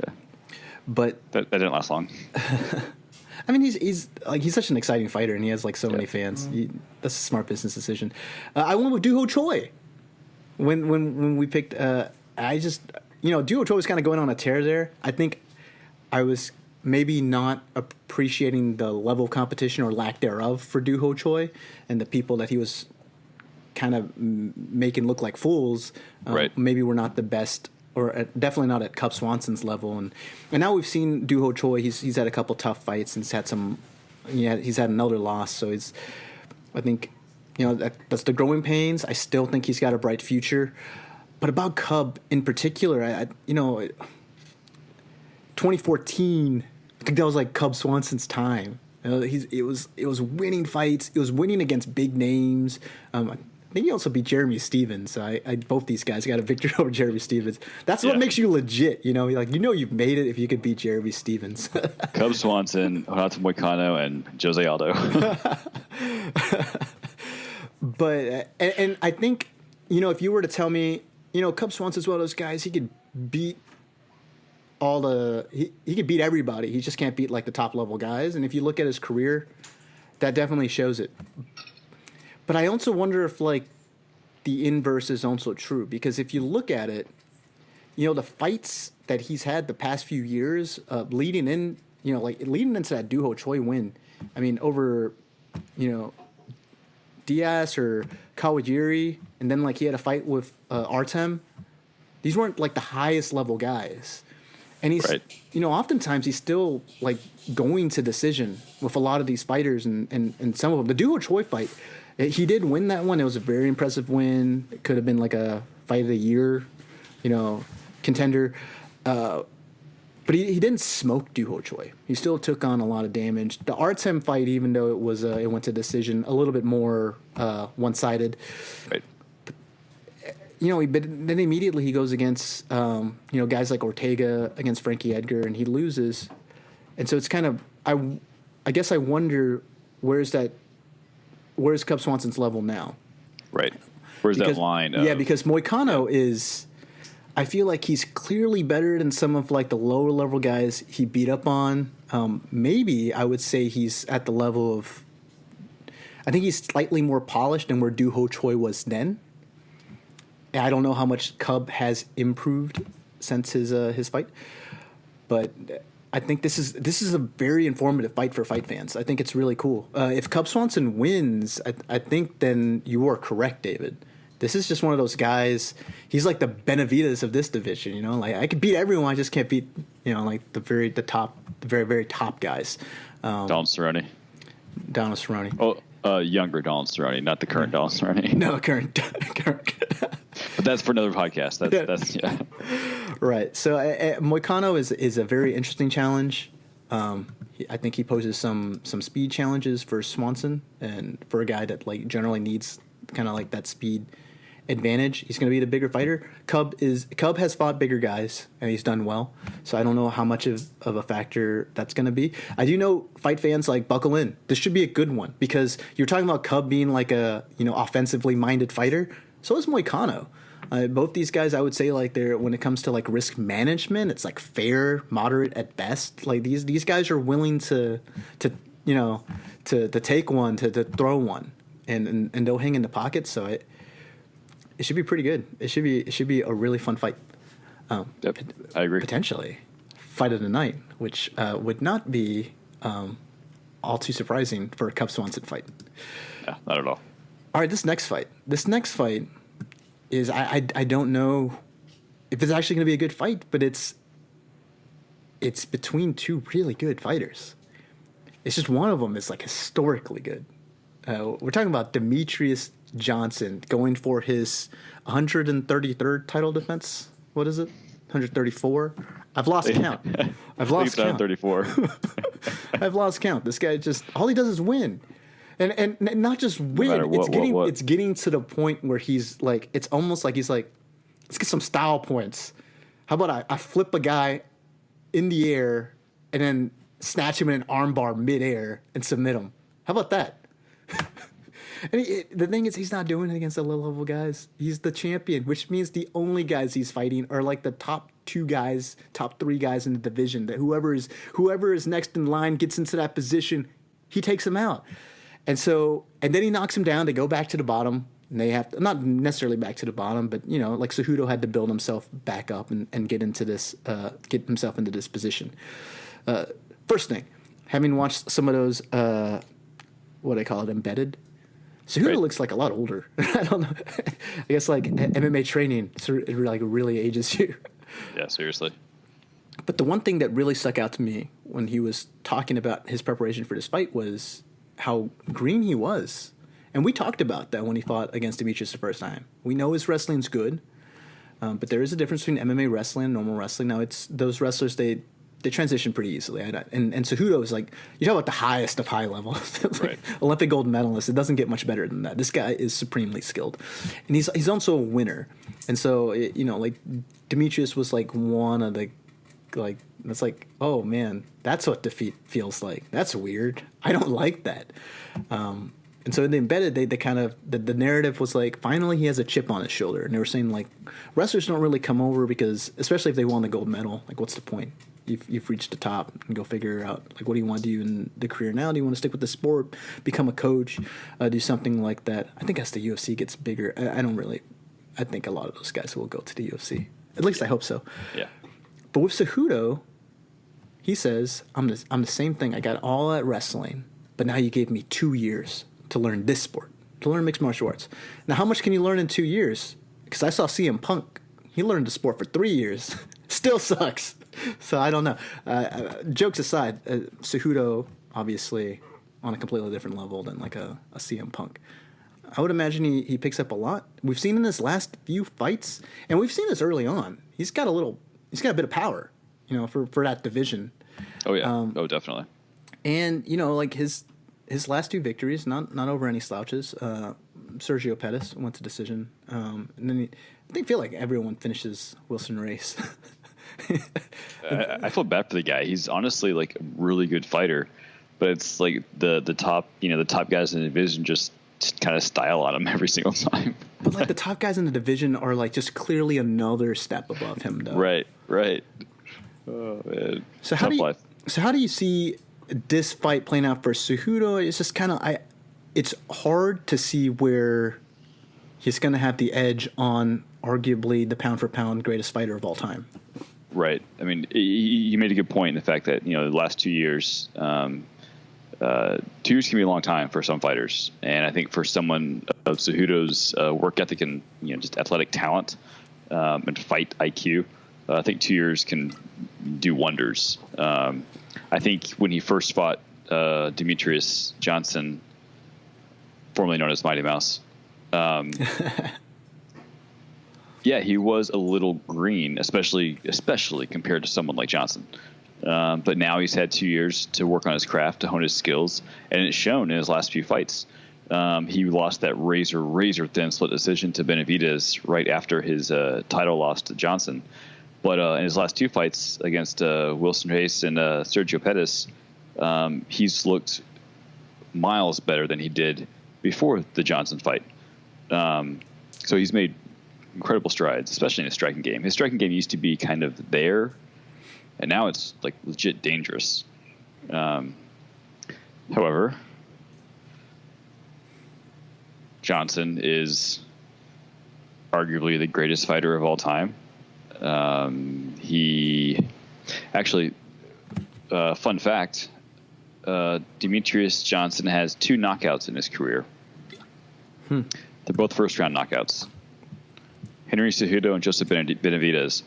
Speaker 1: But
Speaker 2: that didn't last long.
Speaker 1: I mean, he's such an exciting fighter, and he has like so many fans. That's a smart business decision. I went with Doo Ho Choi. When we picked, I just Doo Ho Choi was kind of going on a tear there. I think I was maybe not appreciating the level of competition or lack thereof for Doo Ho Choi and the people that he was kind of making look like fools.
Speaker 2: Right.
Speaker 1: Maybe we're not the best, or definitely not at Cub Swanson's level. And now we've seen Doo-Ho Choi. He's had a couple tough fights and he's had another loss. So I think, that's the growing pains. I still think he's got a bright future. But about Cub in particular, 2014, I think that was like Cub Swanson's time. It was winning fights. It was winning against big names. I think he also beat Jeremy Stevens. So both these guys got a victory over Jeremy Stevens. That's what makes you legit. You've made it if you could beat Jeremy Stevens.
Speaker 2: Cub Swanson, Renato Moicano, and Jose Aldo.
Speaker 1: But and I think if you were to tell me, Cub Swanson's one of those guys, he could beat he could beat everybody. He just can't beat like the top level guys. And if you look at his career, that definitely shows it. But I also wonder if like the inverse is also true, because if you look at it, the fights that he's had the past few years, leading into that Doo-Ho Choi win, I mean over, Diaz or Kawajiri, and then like he had a fight with Artem. These weren't like the highest level guys. And he's, oftentimes he's still like going to decision with a lot of these fighters, and some of them. The Doo-Ho Choi fight, he did win that one. It was a very impressive win. It could have been like a fight of the year, contender. But he didn't smoke Doo-Ho Choi. He still took on a lot of damage. The Artem fight, even though it went to decision, a little bit more one-sided. Right. But then immediately he goes against, guys like Ortega, against Frankie Edgar, and he loses. And so it's kind of, I guess I wonder, where's Cub Swanson's level now? Right.
Speaker 2: Where's that line?
Speaker 1: Because Moicano is, I feel like he's clearly better than some of like the lower level guys he beat up on. Maybe I would say he's at the level of, I think he's slightly more polished than where Doo-Ho Choi was then. I don't know how much Cub has improved since his fight, but I think this is a very informative fight for fight fans. I think it's really cool. If Cub Swanson wins, I think then you are correct, David. This is just one of those guys. He's like the Benavidez of this division. Like I could beat everyone, I just can't beat like the very very top guys.
Speaker 2: Donald Cerrone.
Speaker 1: Oh,
Speaker 2: younger Donald Cerrone, not the current Donald Cerrone.
Speaker 1: No, current.
Speaker 2: But that's for another podcast. That's yeah.
Speaker 1: Right. So Moicano is a very interesting challenge. I think he poses some speed challenges for Swanson, and for a guy that like generally needs kind of like that speed advantage. He's going to be the bigger fighter. Cub has fought bigger guys, and he's done well. So I don't know how much of a factor that's going to be. I do know fight fans like buckle in. This should be a good one, because you're talking about Cub being like a offensively minded fighter. So is Moicano. Both these guys, I would say, like they're, when it comes to like risk management, it's like fair, moderate at best. Like these guys are willing to take one, to throw one, and they'll hang in the pocket. So it should be pretty good. It should be a really fun fight.
Speaker 2: Yep, I agree.
Speaker 1: Potentially fight of the night, which would not be all too surprising for a Cub Swanson fight.
Speaker 2: Yeah, not at all.
Speaker 1: All right, this next fight is I don't know if it's actually going to be a good fight, but it's between two really good fighters. It's just one of them is like historically good. We're talking about Demetrius Johnson going for his 133rd title defense. What is it? 134? I've lost count. I've lost count.
Speaker 2: 134.
Speaker 1: I've lost count. This guy just, all he does is win. And not just win. It's getting to the point where he's like, it's almost like he's like, let's get some style points. How about I flip a guy in the air and then snatch him in an armbar midair and submit him? How about that? And the thing is, he's not doing it against the low-level guys. He's the champion, which means the only guys he's fighting are like the top three guys in the division. That whoever is next in line gets into that position, he takes him out. And then he knocks him down. They go back to the bottom, and they have to, not necessarily back to the bottom, but like Cejudo had to build himself back up and get himself into this position. First thing, having watched some of those, what I call it, embedded Cejudo looks like a lot older. I don't know. I guess like MMA training like really ages you.
Speaker 2: Yeah, seriously.
Speaker 1: But the one thing that really stuck out to me when he was talking about his preparation for this fight was how green he was. And we talked about that when he fought against Demetrius the first time. We know his wrestling's good, but there is a difference between MMA wrestling and normal wrestling. Now, it's those wrestlers, they transition pretty easily. And Cejudo is like, you talk about the highest of high levels. Like Olympic gold medalist. It doesn't get much better than that. This guy is supremely skilled. And he's also a winner. And so, like Demetrius was like one of the, like, it's like, oh man, that's what defeat feels like. That's weird. I don't like that. And so in the embedded, they kind of, the narrative was like, finally he has a chip on his shoulder. And they were saying like, wrestlers don't really come over because, especially if they won the gold medal, like what's the point? You've reached the top, and go figure out like what do you want to do in the career now? Do you want to stick with the sport, become a coach, do something like that? I think as the UFC gets bigger, I think a lot of those guys will go to the UFC. At least I hope so.
Speaker 2: Yeah.
Speaker 1: But with Cejudo, he says, I'm the same thing. I got all that wrestling, but now you gave me 2 years to learn this sport, to learn mixed martial arts. Now, how much can you learn in 2 years? Because I saw CM Punk. He learned the sport for 3 years. Still sucks. So I don't know. Jokes aside, Cejudo, obviously, on a completely different level than like a CM Punk. I would imagine he picks up a lot. We've seen in his last few fights, and we've seen this early on. He's got a bit of power, for that division.
Speaker 2: Oh yeah. Definitely.
Speaker 1: And like his last two victories, not over any slouches. Sergio Pettis went to decision, and then I feel like everyone finishes Wilson Race.
Speaker 2: I feel bad for the guy. He's honestly like a really good fighter, but it's like the top guys in the division just kind of style on him every single time.
Speaker 1: But like the top guys in the division are like just clearly another step above him, though.
Speaker 2: Right. Oh man.
Speaker 1: So how do you see this fight playing out for Cejudo? It's just kind of it's hard to see where he's going to have the edge on arguably the pound for pound greatest fighter of all time.
Speaker 2: Right. I mean, you made a good point in the fact that the last 2 years, 2 years can be a long time for some fighters, and I think for someone of Cejudo's work ethic and just athletic talent and fight IQ, I think 2 years can do wonders. I think when he first fought Demetrius Johnson, formerly known as Mighty Mouse, yeah, he was a little green, especially compared to someone like Johnson. But now he's had 2 years to work on his craft, to hone his skills, and it's shown in his last few fights. He lost that razor thin split decision to Benavidez right after his title loss to Johnson. But in his last two fights against Wilson Reis and Sergio Pettis, he's looked miles better than he did before the Johnson fight. So he's made incredible strides, especially in his striking game. His striking game used to be kind of there, and now it's like legit dangerous. However, Johnson is arguably the greatest fighter of all time. He actually, fun fact, Demetrius Johnson has 2 knockouts in his career. They're both first-round knockouts. Henry Cejudo and Joseph Benavidez,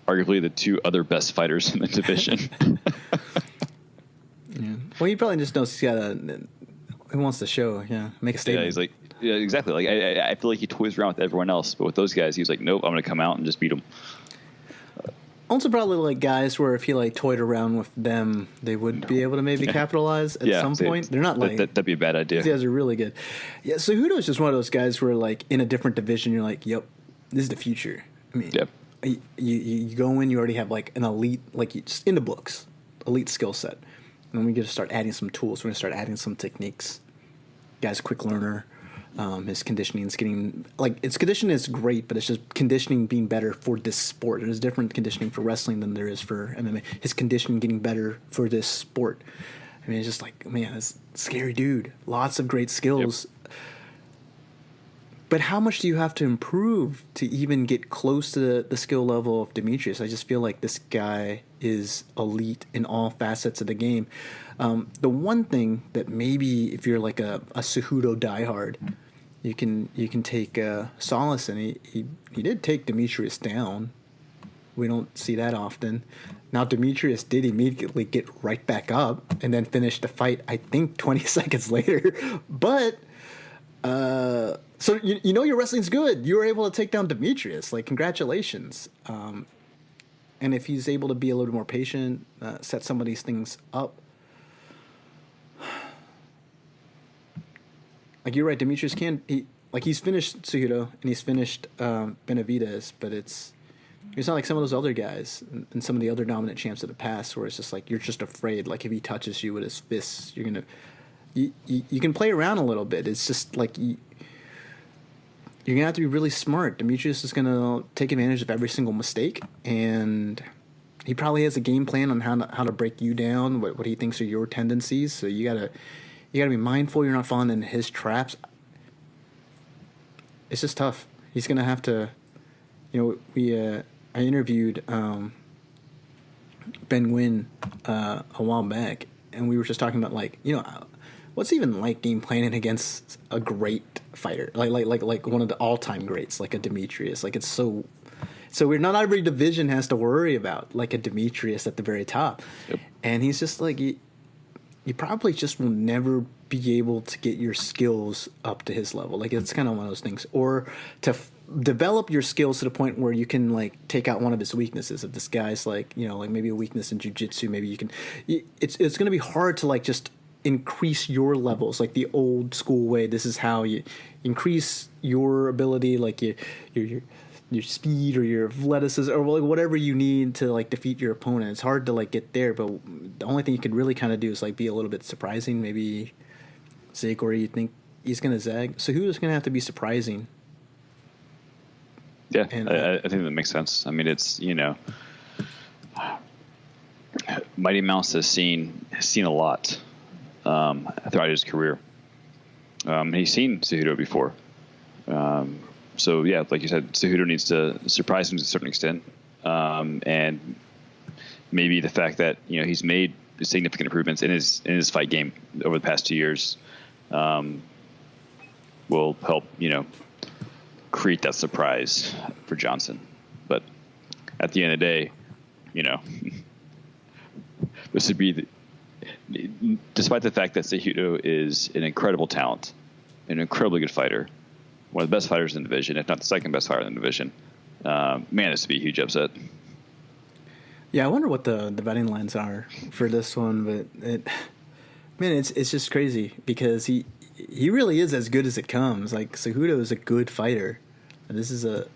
Speaker 2: arguably the 2 other best fighters in the division.
Speaker 1: Yeah. Well, he probably just knows he's got he wants to show, make a statement.
Speaker 2: Yeah, he's like, yeah, exactly. Like I feel like he toys around with everyone else, but with those guys, he's like, nope, I'm going to come out and just beat them.
Speaker 1: Also, probably like guys where if he like toyed around with them, they would be able to maybe capitalize at some point. They're not like
Speaker 2: that'd be a bad idea.
Speaker 1: These guys are really good. Yeah, Cejudo is just one of those guys where like in a different division, you're like, yep, this is the future. I mean, you go in, you already have like an elite, like just in the books, elite skill set, and then we get to start adding some tools. We're gonna start adding some techniques. Guy's a quick learner. His conditioning is getting its conditioning is great, but it's just conditioning being better for this sport. There's different conditioning for wrestling than there is for MMA. His conditioning getting better for this sport. I mean, it's just like, man, this scary dude. Lots of great skills. Yep. But how much do you have to improve to even get close to the skill level of Demetrius? I just feel like this guy is elite in all facets of the game. The one thing that maybe if you're like a Cejudo diehard, you can take solace in. He did take Demetrius down. We don't see that often. Now Demetrius did immediately get right back up and then finish the fight, I think 20 seconds later. But so you know your wrestling's good. You were able to take down Demetrius. Like, congratulations. And if he's able to be a little more patient, set some of these things up. Like, you're right, Demetrius he's finished Cejudo and he's finished Benavidez, but it's not like some of those other guys and some of the other dominant champs of the past where it's just like you're just afraid. Like, if he touches you with his fists, you're gonna you can play around a little bit. It's just like you're gonna have to be really smart. Demetrius is gonna take advantage of every single mistake, and he probably has a game plan on how to break you down, what he thinks are your tendencies. So you gotta be mindful you're not falling into his traps. It's just tough. He's gonna have to. I interviewed Ben Nguyen a while back, and we were just talking about what's even like game planning against a great fighter, like one of the all-time greats, like a Demetrius. Like, it's so weird. Not every division has to worry about like a Demetrius at the very top. Yep. And he's just like you probably just will never be able to get your skills up to his level. Like, it's kind of one of those things, or to develop your skills to the point where you can like take out one of his weaknesses. If this guy's like maybe a weakness in jiu-jitsu, maybe you can. It's going to be hard to like just increase your levels like the old school way. This is how you increase your ability, like your speed or your athleticism or like whatever you need to like defeat your opponent. It's hard to like get there, but the only thing you could really kind of do is like be a little bit surprising, maybe zig where you think he's going to zag. So who's going to have to be surprising?
Speaker 2: Yeah, and, I think that makes sense. I mean, it's, Mighty Mouse has seen a lot throughout his career. He's seen Cejudo before. So, yeah, like you said, Cejudo needs to surprise him to a certain extent. And maybe the fact that, he's made significant improvements in his fight game over the past 2 years will help, create that surprise for Johnson. But at the end of the day, this would be despite the fact that Cejudo is an incredible talent, an incredibly good fighter, one of the best fighters in the division, if not the second best fighter in the division, man, this would be a huge upset.
Speaker 1: Yeah, I wonder what the betting lines are for this one, but it's just crazy because he really is as good as it comes. Like, Cejudo is a good fighter. And this is I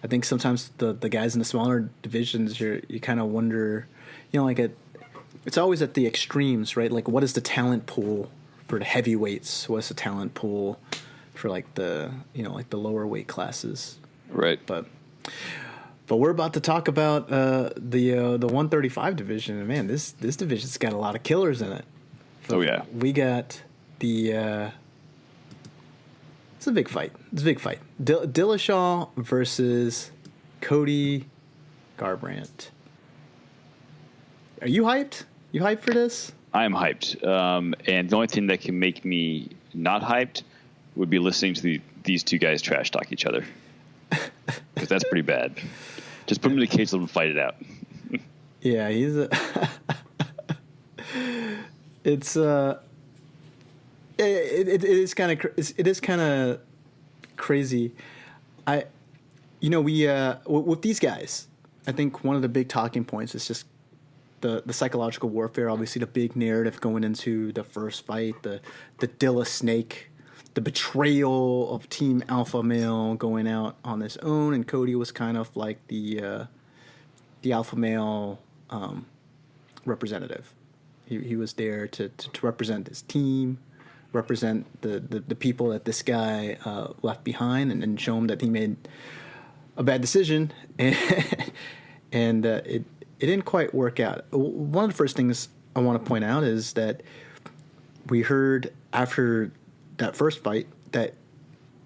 Speaker 1: think sometimes the guys in the smaller divisions, you kind of wonder, it's always at the extremes, right? Like, what is the talent pool for the heavyweights? What's the talent pool for like the lower weight classes?
Speaker 2: Right.
Speaker 1: But we're about to talk about the 135 division, and man, this division's got a lot of killers in it.
Speaker 2: Oh yeah.
Speaker 1: We got the. It's a big fight. Dillashaw versus Cody Garbrandt. Are you hyped? You hyped for this?
Speaker 2: I am hyped. And the only thing that can make me not hyped would be listening to these two guys trash talk each other. Because that's pretty bad. Just put them in the cage and let them fight it out.
Speaker 1: Yeah, he's it is kind of crazy. With these guys, I think one of the big talking points is just the psychological warfare. Obviously, the big narrative going into the first fight, the Dilla snake, the betrayal of Team Alpha Male going out on his own, and Cody was kind of like the Alpha Male representative. He was there to represent his team, represent the people that this guy left behind, and show him that he made a bad decision, and it didn't quite work out. One of the first things I want to point out is that we heard after that first fight that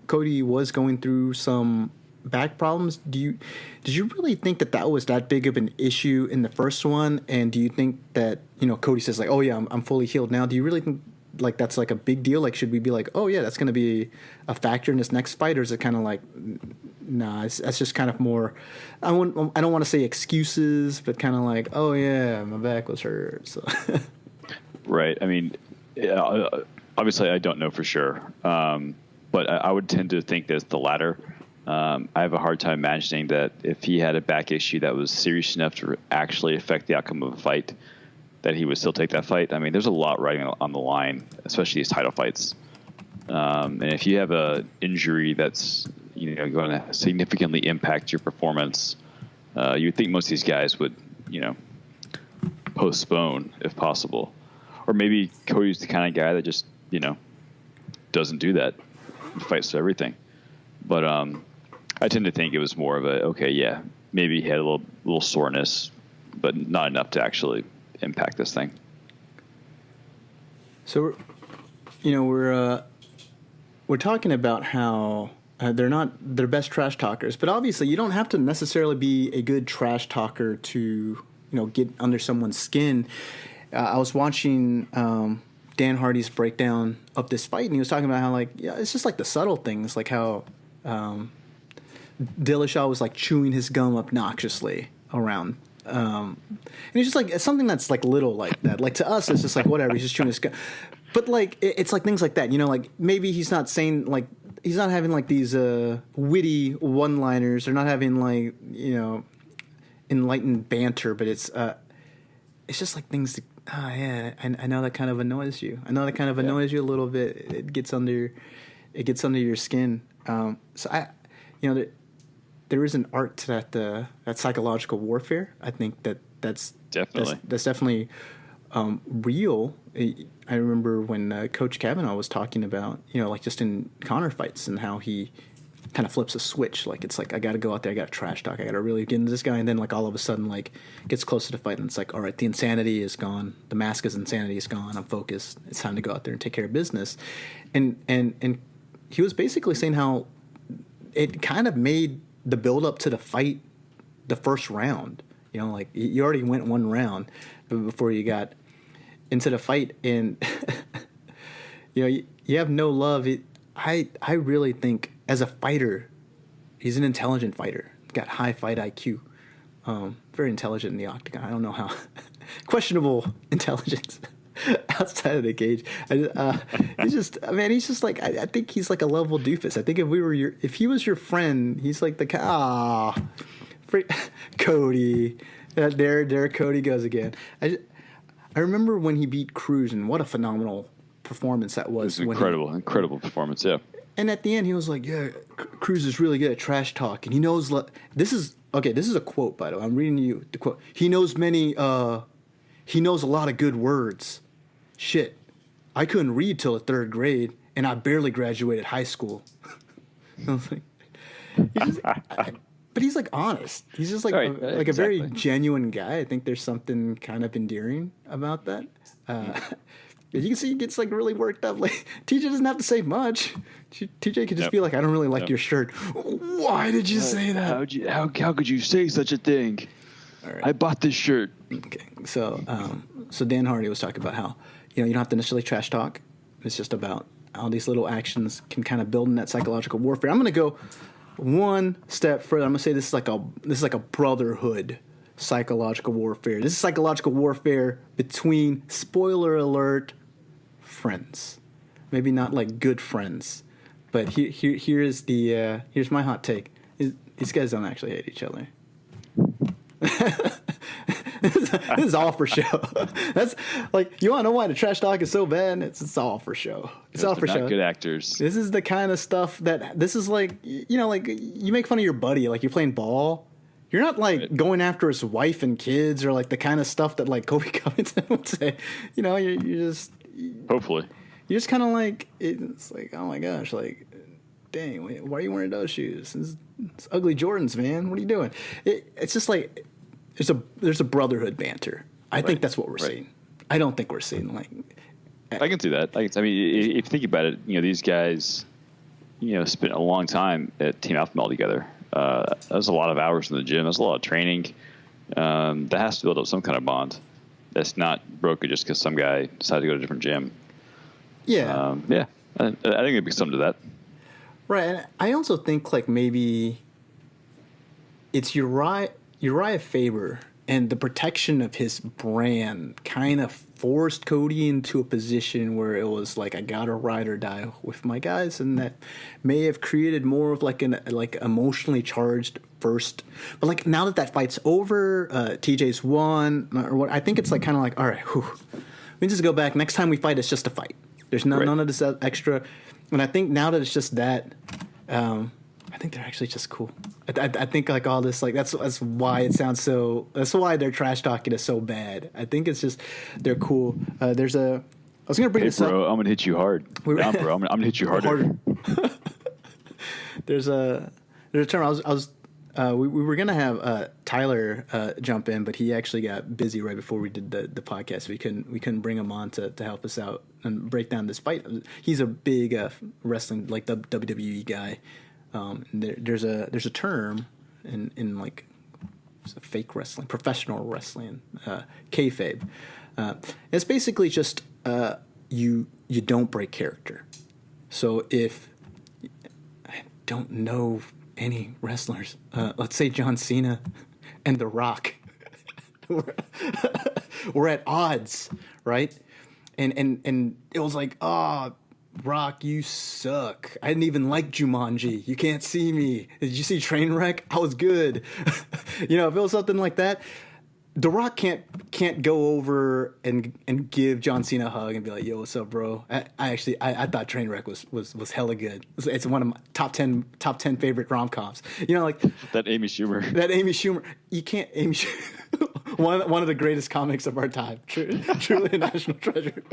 Speaker 1: Cody was going through some back problems. Did you really think that was that big of an issue in the first one? And do you think that, Cody says like, oh yeah, I'm fully healed now. Do you really think like that's like a big deal? Like, should we be like, oh yeah, that's going to be a factor in this next fight? Or is it kind of like, nah, that's just kind of more, I don't want to say excuses, but kind of like, oh yeah, my back was hurt. So.
Speaker 2: Right. I mean, obviously I don't know for sure. But I would tend to think that it's the latter. I have a hard time imagining that if he had a back issue that was serious enough to actually affect the outcome of a fight, that he would still take that fight. I mean, there's a lot riding on the line, especially these title fights. And if you have a injury that's going to significantly impact your performance, you would think most of these guys would postpone if possible, or maybe Cody's the kind of guy that just doesn't do that, fights for everything. But I tend to think it was more of maybe he had a little soreness, but not enough to actually impact this thing.
Speaker 1: So, we're talking about how they're not their best trash talkers, but obviously you don't have to necessarily be a good trash talker to get under someone's skin. I was watching Dan Hardy's breakdown of this fight, and he was talking about how it's just like the subtle things, like how Dillashaw was like chewing his gum obnoxiously around. And it's just like, it's something that's like little like that. Like to us, it's just like, whatever, he's just chewing his gum. But like, it's like things like that, like maybe he's not saying like, he's not having like these witty one-liners. They're not having like, enlightened banter, but it's just like things to, I know that kind of annoys you. I know that kind of annoys you a little bit. It gets under your skin. So there is an art to that psychological warfare. I think that's definitely real. I remember when Coach Kavanaugh was talking about, like just in Conor fights and how he kind of flips a switch. Like, it's like, I got to go out there, I got to trash talk, I got to really get into this guy. And then like all of a sudden, like gets closer to the fight and it's like, all right, the insanity is gone. The mask of insanity is gone. I'm focused. It's time to go out there and take care of business. And he was basically saying how it kind of made the build up to the fight, the first round, like you already went one round before you got into the fight, and you have no love. I really think as a fighter, he's an intelligent fighter. Got high fight IQ, very intelligent in the octagon. I don't know how questionable intelligence outside of the cage. He's just like, I think he's like a level doofus. I think if he was your friend, he's like Cody. There Cody goes again. I remember when he beat Cruz, and what a phenomenal performance that was.
Speaker 2: It was incredible performance, yeah.
Speaker 1: And at the end, he was like, yeah, Cruz is really good at trash talk, and he knows, this is a quote, by the way. I'm reading you the quote. He knows a lot of good words. Shit, I couldn't read till the third grade, and I barely graduated high school. I was like, but he's like honest. He's just like a very genuine guy. I think there's something kind of endearing about that. You can see he gets like really worked up. Like TJ doesn't have to say much. TJ could just be like, "I don't really like your shirt." Why did you say that?
Speaker 2: How could you say such a thing? All right. I bought this shirt.
Speaker 1: Okay, so Dan Hardy was talking about how you don't have to necessarily trash talk. It's just about how these little actions can kind of build in that psychological warfare. I'm going to go one step further. I'm going to say this is like a brotherhood psychological warfare. This is psychological warfare between, spoiler alert, friends. Maybe not like good friends, but here's my hot take. These guys don't actually hate each other. This is all for show. That's like, you want to know why the trash talk is so bad? It's all for show. It's all for show.
Speaker 2: Good actors.
Speaker 1: This is the kind of stuff this is like, like you make fun of your buddy, like you're playing ball. You're not like going after his wife and kids or like the kind of stuff that like Kobe Covington would say. You're just
Speaker 2: hopefully. You're
Speaker 1: just kind of like, it's like, oh my gosh, like, dang, why are you wearing those shoes? It's ugly Jordans, man. What are you doing? It's just like, there's a brotherhood banter. I think that's what we're seeing. I don't think we're seeing like.
Speaker 2: I can see that. I mean, if you think about it, these guys, spent a long time at Team Alpha Male together. That was a lot of hours in the gym. That's a lot of training. That has to build up some kind of bond. That's not broken just because some guy decided to go to a different gym.
Speaker 1: Yeah.
Speaker 2: I think there'd be something to that.
Speaker 1: Right. And I also think like maybe it's Uriah Faber and the protection of his brand kind of forced Cody into a position where it was like, I gotta ride or die with my guys, and that may have created more of like an emotionally charged first. But like now that fight's over, TJ's won, or what? I think it's like kind of like, all right, we just go back. Next time we fight, it's just a fight. There's none of this extra. And I think now that it's just that, I think they're actually just cool. I think like all this, like that's why it sounds so. That's why their trash talking is so bad. I think it's just they're cool. I was gonna bring this up.
Speaker 2: I'm gonna hit you hard. Bro, I'm gonna hit you harder.
Speaker 1: There's a term. We were gonna have Tyler jump in, but he actually got busy right before we did the podcast. We couldn't bring him on to help us out and break down this fight. He's a big wrestling, like the WWE guy. There's a term in like fake wrestling, professional wrestling, kayfabe. It's basically just you don't break character. So if I don't know any wrestlers, let's say John Cena and The Rock, we're at odds, right? And it was like, Rock, you suck. I didn't even like Jumanji. You can't see me. Did you see Trainwreck? I was good. If it was something like that, The Rock can't go over and give John Cena a hug and be like, "Yo, what's up, bro?" I thought Trainwreck was hella good. It's one of my top 10 favorite rom-coms. Like
Speaker 2: that Amy Schumer.
Speaker 1: You can't Amy Schumer. one of the greatest comics of our time. Truly a national treasure.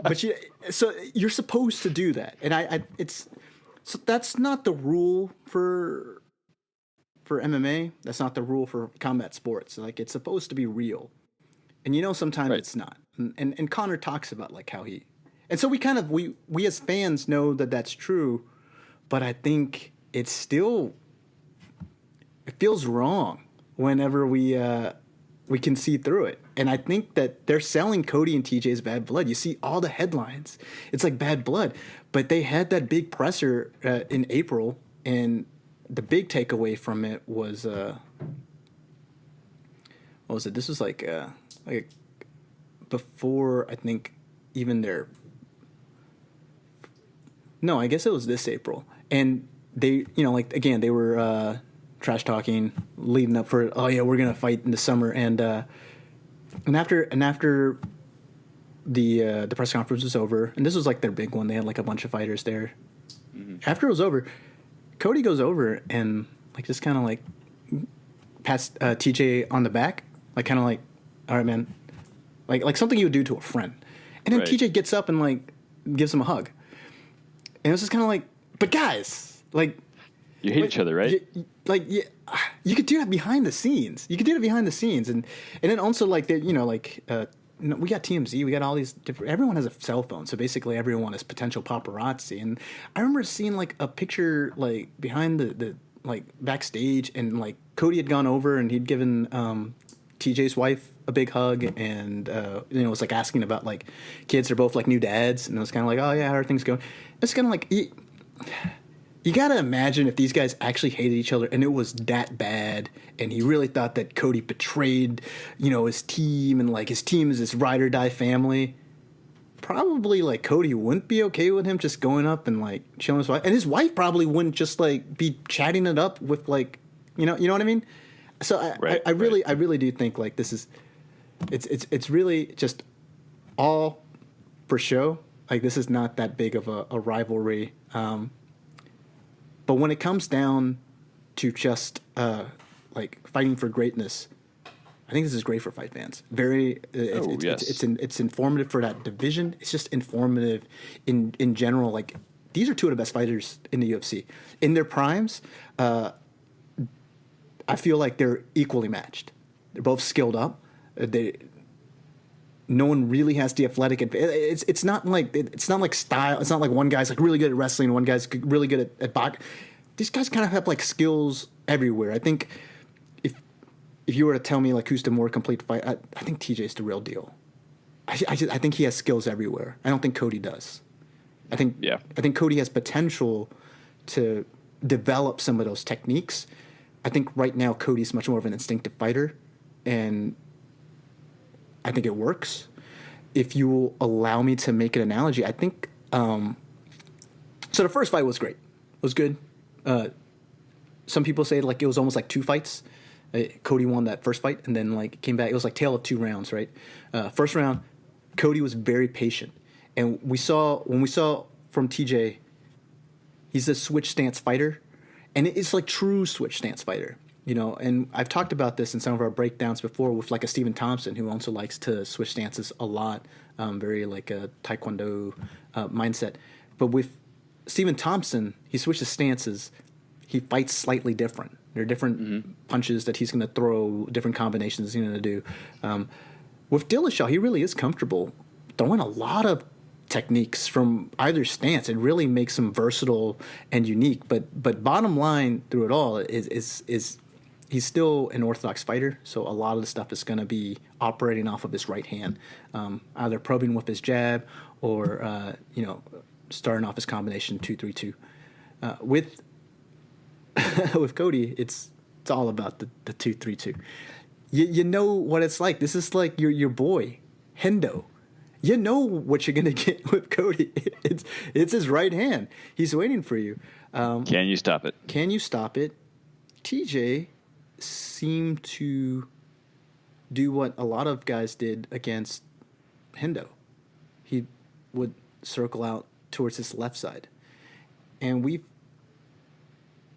Speaker 1: But so you're supposed to do that, and so that's not the rule for MMA. That's not the rule for combat sports. Like, it's supposed to be real, and sometimes it's not. And Connor talks about like how and so we as fans know that that's true, but I think it feels wrong whenever we can see through it. And I think that they're selling Cody and TJ's bad blood. You see all the headlines. It's like bad blood. But they had that big presser in April, and the big takeaway from it was, what was it? This was like before, I think, even no, I guess it was this April. And they, they were trash talking leading up for, oh yeah, we're going to fight in the summer. And after the press conference was over, and this was like their big one, they had like a bunch of fighters there. Mm-hmm. After it was over, Cody goes over and like just kind of like pats TJ on the back, like kind of like, all right, man, like something you would do to a friend. And then TJ gets up and like gives him a hug. And it was just kind of like, but guys, like,
Speaker 2: you hate each other, right?
Speaker 1: You could do that behind the scenes. And then also like we got TMZ, we got all these different. Everyone has a cell phone, so basically everyone is potential paparazzi. And I remember seeing like a picture like behind the like backstage, and like Cody had gone over and he'd given TJ's wife a big hug, and was like asking about like kids. They're both like new dads, and it was kind of like, oh yeah, how are things going? It's kind of like. You got to imagine if these guys actually hated each other and it was that bad, and he really thought that Cody betrayed, his team, and like his team is this ride or die family. Probably like Cody wouldn't be okay with him just going up and like showing his wife, and his wife probably wouldn't just like be chatting it up with like, you know what I mean? So I really do think like this is, it's really just all for show. Like, this is not that big of a rivalry. But when it comes down to just like fighting for greatness, I think this is great for fight fans. It's informative for that division. It's just informative in general. Like, these are two of the best fighters in the UFC. In their primes, I feel like they're equally matched. They're both skilled up. no one really has the athletic. It's not like style. It's not like one guy's like really good at wrestling, one guy's really good at boxing. These guys kind of have like skills everywhere. I think if you were to tell me like who's the more complete fight, I think TJ's the real deal. I think he has skills everywhere. I don't think Cody does. I think Cody has potential to develop some of those techniques. I think right now Cody's much more of an instinctive fighter, and I think it works. If you will allow me to make an analogy, I think so the first fight was great. It was good. Some people say like it was almost like two fights. Cody won that first fight and then like came back. It was like tale of two rounds, right? First round, Cody was very patient. And when we saw from TJ, he's a switch stance fighter. And it's like true switch stance fighter. You know, and I've talked about this in some of our breakdowns before with like a Stephen Thompson who also likes to switch stances a lot, very like a Taekwondo mindset. But with Stephen Thompson, he switches stances. He fights slightly different. There are different punches that he's going to throw, different combinations he's going to do. With Dillashaw, he really is comfortable throwing a lot of techniques from either stance. It really makes him versatile and unique. But bottom line through it all is he's still an orthodox fighter, so a lot of the stuff is going to be operating off of his right hand, either probing with his jab or starting off his combination 2-3-2. With Cody, it's all about the 2-3-2. You know what it's like. This is like your boy Hendo. You know what you're gonna get with Cody. It's his right hand. He's waiting for you.
Speaker 2: Can you stop it?
Speaker 1: Can you stop it? TJ seemed to do what a lot of guys did against Hendo. He would circle out towards his left side. And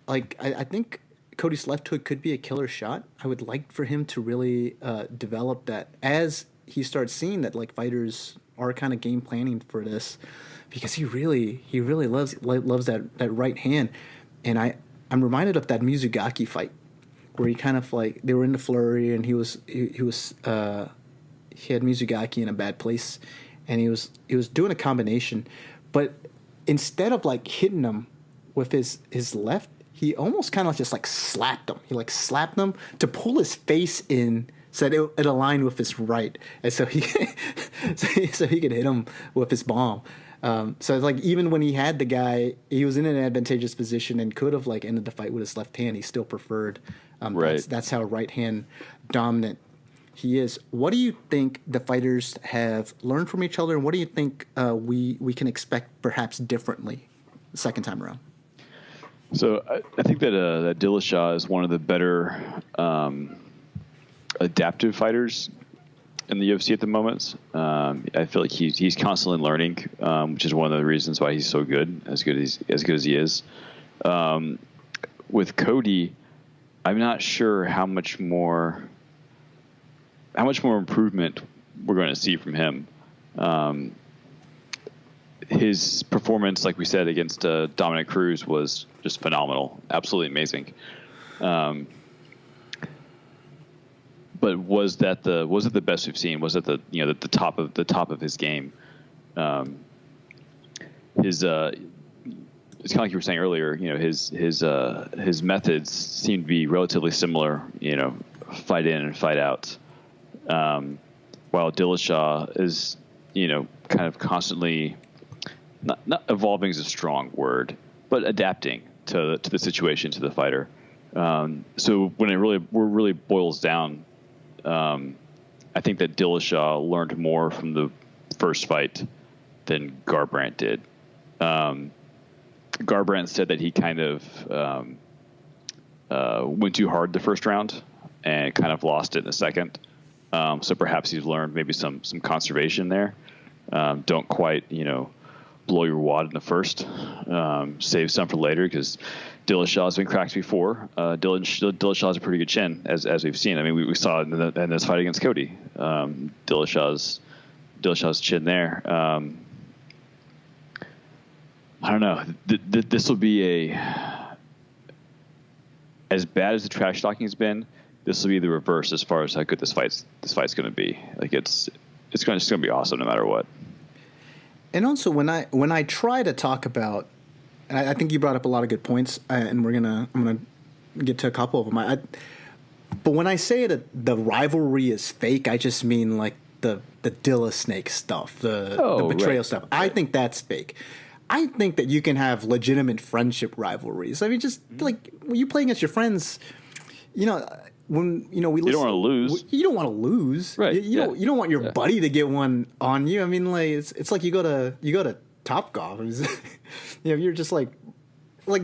Speaker 1: I think Cody's left hook could be a killer shot. I would like for him to really develop that as he starts seeing that like fighters are kind of game planning for this, because he really loves that right hand. And I'm reminded of that Mizugaki fight where he kind of like they were in the flurry and he had Mizugaki in a bad place and he was doing a combination, but instead of like hitting him with his left, he almost kind of just like slapped him. He like slapped him to pull his face in so that it aligned with his right, and so he so he could hit him with his bomb. So it's like even when he had the guy, he was in an advantageous position and could have like ended the fight with his left hand. He still preferred. Right. That's how right hand dominant he is. What do you think the fighters have learned from each other, and what do you think we can expect perhaps differently the second time around?
Speaker 2: So I think that Dillashaw is one of the better adaptive fighters in the UFC at the moment. I feel like he's constantly learning, which is one of the reasons why he's so good, as good as he is. With Cody, I'm not sure how much more improvement we're going to see from him. His performance, like we said, against Dominic Cruz was just phenomenal, absolutely amazing. But was it the best we've seen? Was it the top of his game? It's kind of like you were saying earlier. His methods seem to be relatively similar. Fight in and fight out. While Dillashaw is kind of constantly not evolving is a strong word, but adapting to the situation, to the fighter. So when it really boils down, I think that Dillashaw learned more from the first fight than Garbrandt did. Garbrandt said that he kind of went too hard the first round and kind of lost it in the second. So perhaps he's learned maybe some conservation there. Don't quite, blow your wad in the first. Save some for later, because Dillashaw has been cracked before. Dillashaw has a pretty good chin, as we've seen. I mean, we saw it in this fight against Cody. Dillashaw's chin there. I don't know. This will be as bad as the trash talking has been. This will be the reverse as far as how good this fight's going to be. Like it's just going to be awesome no matter what.
Speaker 1: And also, when I try to talk about, and I think you brought up a lot of good points, and I'm gonna get to a couple of them. But when I say that the rivalry is fake, I just mean like the Dilla Snake stuff, the betrayal stuff. I think that's fake. I think that you can have legitimate friendship rivalries. I mean, just like when you play against your friends, we listen. You don't
Speaker 2: want to lose.
Speaker 1: You don't want to lose.
Speaker 2: Right.
Speaker 1: You don't want your buddy to get one on you. I mean, like it's like you go to Topgolf. You're just like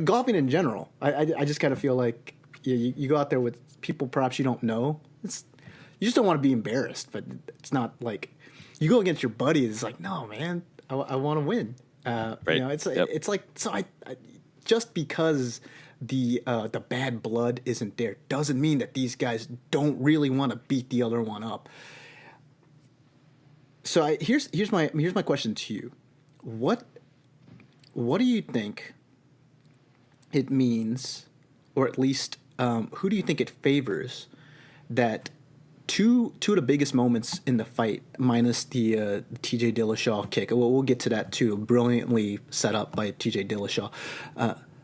Speaker 1: golfing in general. I just kind of feel like you go out there with people perhaps you don't know. You just don't want to be embarrassed, but it's not like you go against your buddy. It's like, no, man, I want to win. Right. It's like, so I just because the bad blood isn't there doesn't mean that these guys don't really want to beat the other one up. So here's my question to you. What do you think it means, or at least who do you think it favors that two of the biggest moments in the fight, minus the TJ Dillashaw kick? We'll get to that too, brilliantly set up by TJ Dillashaw.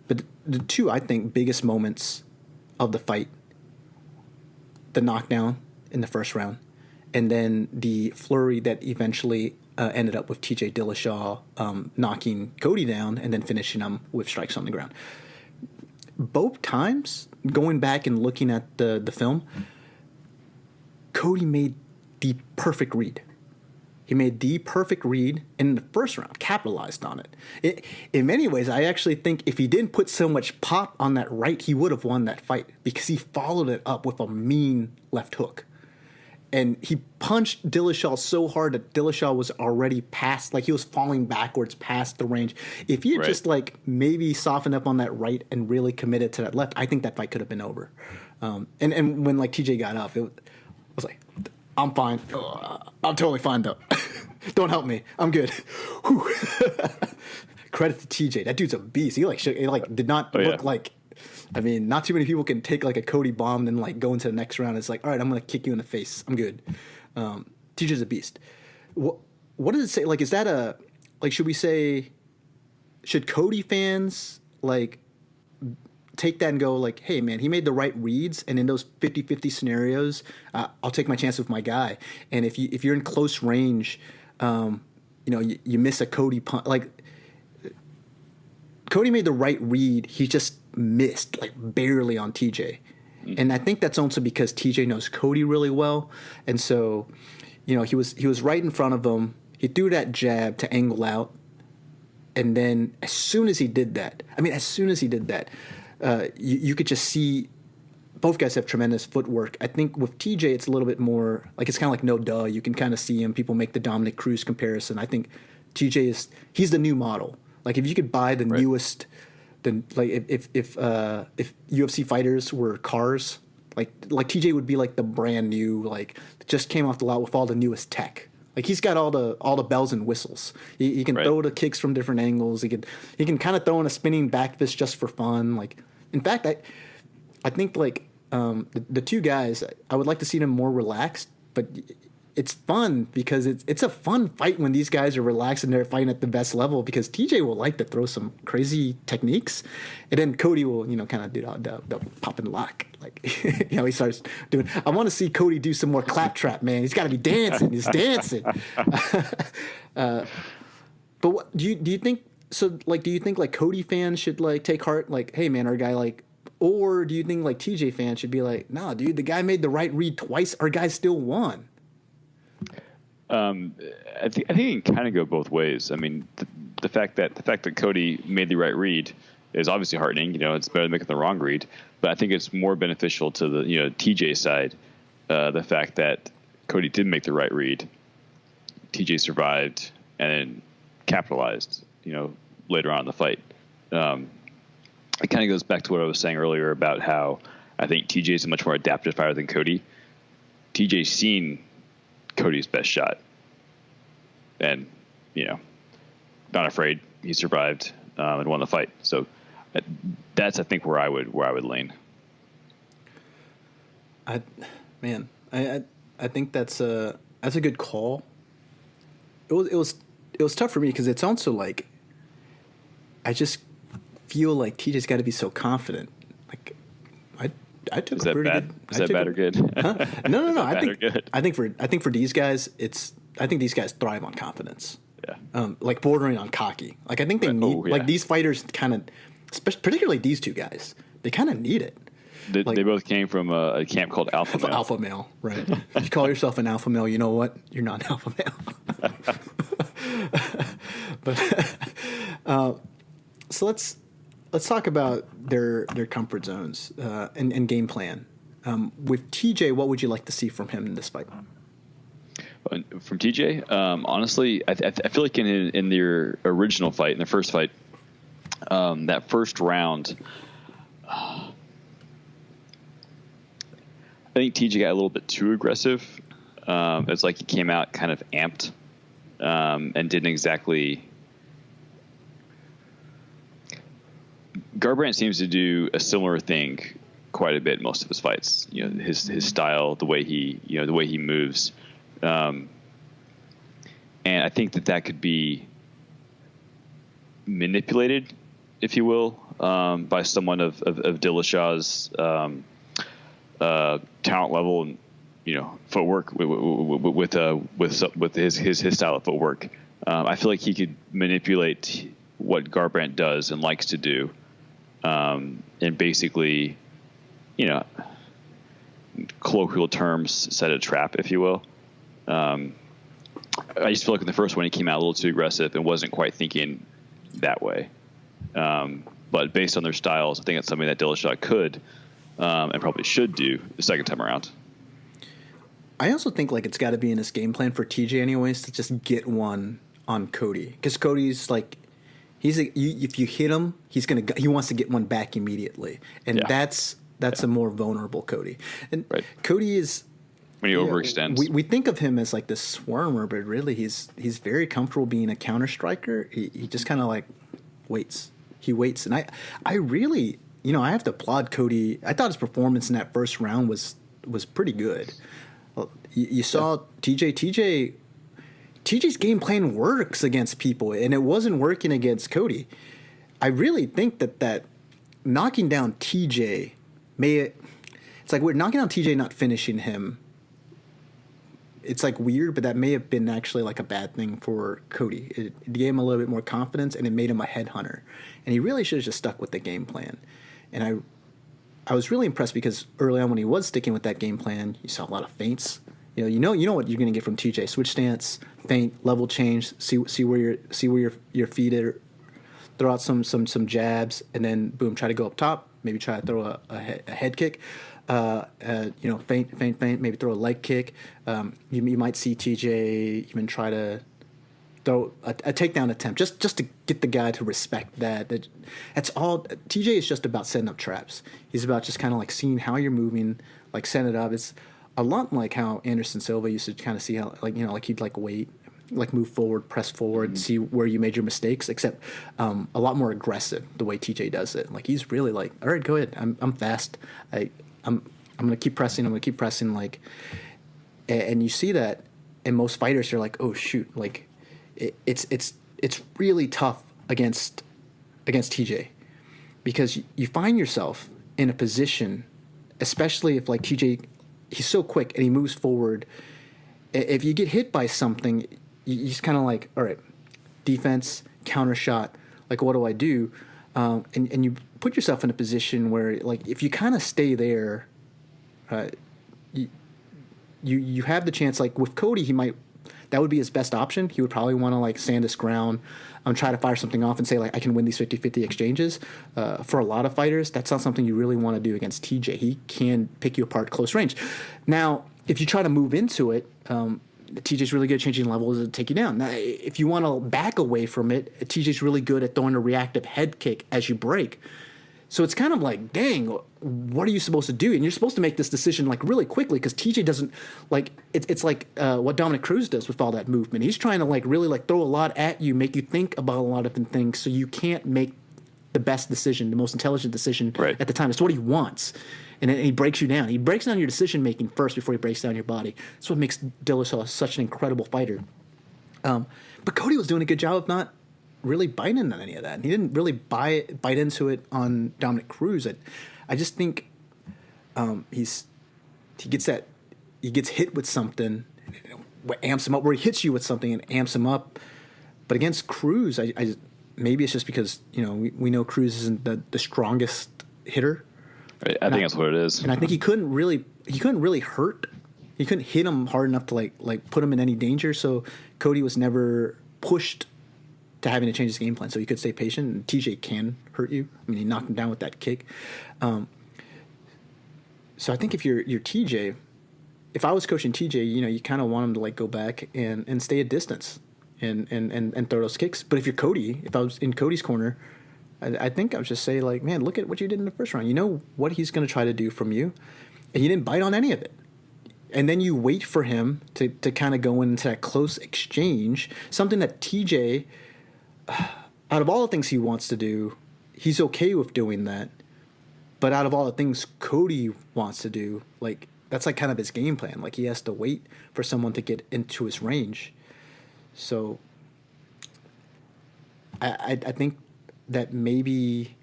Speaker 1: But the two, I think, biggest moments of the fight, the knockdown in the first round, and then the flurry that eventually ended up with TJ Dillashaw knocking Cody down and then finishing him with strikes on the ground. Both times, going back and looking at the film, Cody made the perfect read. He made the perfect read in the first round, capitalized on it. In many ways, I actually think if he didn't put so much pop on that right, he would have won that fight because he followed it up with a mean left hook. And he punched Dillashaw so hard that Dillashaw was already past, like he was falling backwards past the range. If he had just like maybe softened up on that right and really committed to that left, I think that fight could have been over. And when like TJ got up, I was like, I'm fine. I'm totally fine though. Don't help me. I'm good. Credit to TJ. That dude's a beast. He did not look like. I mean, not too many people can take like a Cody bomb and like go into the next round. It's like, all right, I'm gonna kick you in the face. I'm good. TJ's a beast. What does it say? Like, is that should we say? Should Cody fans like take that and go like, hey man, he made the right reads, and in those 50-50 scenarios, I'll take my chance with my guy. And if you're in close range, you miss a Cody punch. Like Cody made the right read, he just missed like barely on TJ. And I think that's also because TJ knows Cody really well, and so he was right in front of him. He threw that jab to angle out, and then as soon as he did that, you could just see both guys have tremendous footwork. I think with TJ, it's a little bit more like it's kind of like no duh. You can kind of see him. People make the Dominic Cruz comparison. I think TJ he's the new model. Like if you could buy the newest, if UFC fighters were cars, like TJ would be like the brand new, like just came off the lot with all the newest tech. Like he's got all the bells and whistles. He can throw the kicks from different angles. He can kind of throw in a spinning back fist just for fun. Like in fact, I think like the two guys, I would like to see them more relaxed, but it's fun because it's a fun fight when these guys are relaxed and they're fighting at the best level, because TJ will like to throw some crazy techniques, and then Cody will kind of do the pop and lock, like he starts doing. I want to see Cody do some more claptrap, man. He's got to be dancing. He's dancing. But what do you think? So like, do you think like Cody fans should like take heart, like, hey man, our guy like. Or do you think like TJ fans should be like, nah, dude, the guy made the right read twice. Our guy still won.
Speaker 2: I think it can kind of go both ways. I mean, the fact that Cody made the right read is obviously heartening. It's better than making the wrong read. But I think it's more beneficial to the TJ side, the fact that Cody did make the right read. TJ survived and then capitalized. Later on in the fight. It kind of goes back to what I was saying earlier about how I think TJ is a much more adaptive fighter than Cody. TJ's seen Cody's best shot, and not afraid. He survived and won the fight. So that's I think where I would lean.
Speaker 1: I think that's a good call. it was tough for me because it's also like I just feel like TJ's got to be so confident. Like I took
Speaker 2: Is
Speaker 1: a
Speaker 2: that
Speaker 1: pretty
Speaker 2: bad?
Speaker 1: good.
Speaker 2: Is that bad or good?
Speaker 1: Huh? No. I think for these guys, I think these guys thrive on confidence.
Speaker 2: Yeah.
Speaker 1: Like bordering on cocky. Like I think they need like these fighters kind of, particularly these two guys, they kind of need it.
Speaker 2: They both came from a camp called Alpha Male.
Speaker 1: Alpha male, right? If you call yourself an alpha male, you know what? You're not an alpha male. But so let's talk about their comfort zones and game plan. With TJ, what would you like to see from him in this fight?
Speaker 2: From TJ, honestly, I feel like in their original fight, in their first fight, that first round, I think TJ got a little bit too aggressive. It's like he came out kind of amped and didn't exactly. Garbrandt seems to do a similar thing quite a bit in most of his fights. You know, his style, the way he moves, and I think that could be manipulated, if you will, by someone of Dillashaw's talent level and footwork with his style of footwork. I feel like he could manipulate what Garbrandt does and likes to do, and basically, colloquial terms, set a trap, if you will. I just feel like in the first one he came out a little too aggressive and wasn't quite thinking that way. But based on their styles, I think it's something that Dillashaw could and probably should do the second time around.
Speaker 1: I also think like it's got to be in his game plan for TJ anyways to just get one on Cody, because Cody's like if you hit him, he wants to get one back immediately, and that's a more vulnerable Cody. And
Speaker 2: right.
Speaker 1: Cody is
Speaker 2: when he overextends.
Speaker 1: We think of him as like this swarmer, but really he's very comfortable being a counter striker. He just kind of like waits. He waits, and I really I have to applaud Cody. I thought his performance in that first round was pretty good. You saw TJ's game plan works against people, and it wasn't working against Cody. I really think that knocking down TJ it's like we're knocking down TJ, not finishing him. It's like weird, but that may have been actually like a bad thing for Cody. It gave him a little bit more confidence, and it made him a headhunter. And he really should have just stuck with the game plan. And I was really impressed because early on when he was sticking with that game plan, you saw a lot of feints. You know what you're going to get from TJ: switch stance, feint, level change, see where your feet are, throw out some jabs, and then boom, try to go up top. Maybe try to throw a head kick. Feint, maybe throw a leg kick. You might see TJ even try to throw a takedown attempt just to get the guy to respect that. That's all. TJ is just about setting up traps. He's about just kind of like seeing how you're moving, like setting it up. It's a lot like how Anderson Silva used to kind of see how like he'd like wait, like move forward, press forward, see where you made your mistakes, except a lot more aggressive the way TJ does it. Like he's really like, all right, go ahead. I'm fast. I'm gonna keep pressing. Like, and you see that in most fighters. You're like, oh shoot, like it's really tough against TJ because you find yourself in a position, especially if like TJ, he's so quick and he moves forward. If you get hit by something, you just kind of like, all right, defense, counter shot. Like, what do I do? And you put yourself in a position where, like, if you kind of stay there, you have the chance. Like with Cody, that would be his best option. He would probably want to like stand his ground, try to fire something off and say like I can win these 50-50 exchanges. For a lot of fighters, that's not something you really want to do against TJ. He can pick you apart close range. Now, if you try to move into it, TJ's really good at changing levels and take you down. Now, if you want to back away from it, TJ's really good at throwing a reactive head kick as you break. So it's kind of like, dang, what are you supposed to do? And you're supposed to make this decision like really quickly because TJ doesn't like it's like what Dominic Cruz does with all that movement. He's trying to like really like throw a lot at you, make you think about a lot of different things, so you can't make the best decision, the most intelligent decision at the time. It's what he wants. And he breaks you down. He breaks down your decision making first before he breaks down your body. That's what makes Dillashaw such an incredible fighter. But Cody was doing a good job of not really biting on any of that. And he didn't really bite into it on Dominic Cruz. I just think he gets hit with something, amps him up, where he hits you with something and amps him up. But against Cruz, I maybe it's just because we know Cruz isn't the strongest hitter.
Speaker 2: Right. I think that's what it is.
Speaker 1: And I think he couldn't really hurt. He couldn't hit him hard enough to like put him in any danger. So Cody was never pushed to having to change his game plan. So he could stay patient. And TJ can hurt you. I mean, he knocked him down with that kick. So I think if you're TJ, if I was coaching TJ, you kind of want him to like go back and stay a distance and throw those kicks. But if you're Cody, if I was in Cody's corner, I think I would just say like, man, look at what you did in the first round. You know what he's going to try to do from you, and you didn't bite on any of it. And then you wait for him to kind of go into that close exchange, something that TJ, out of all the things he wants to do, he's okay with doing that. But out of all the things Cody wants to do, like that's like kind of his game plan. Like he has to wait for someone to get into his range. So I think that maybe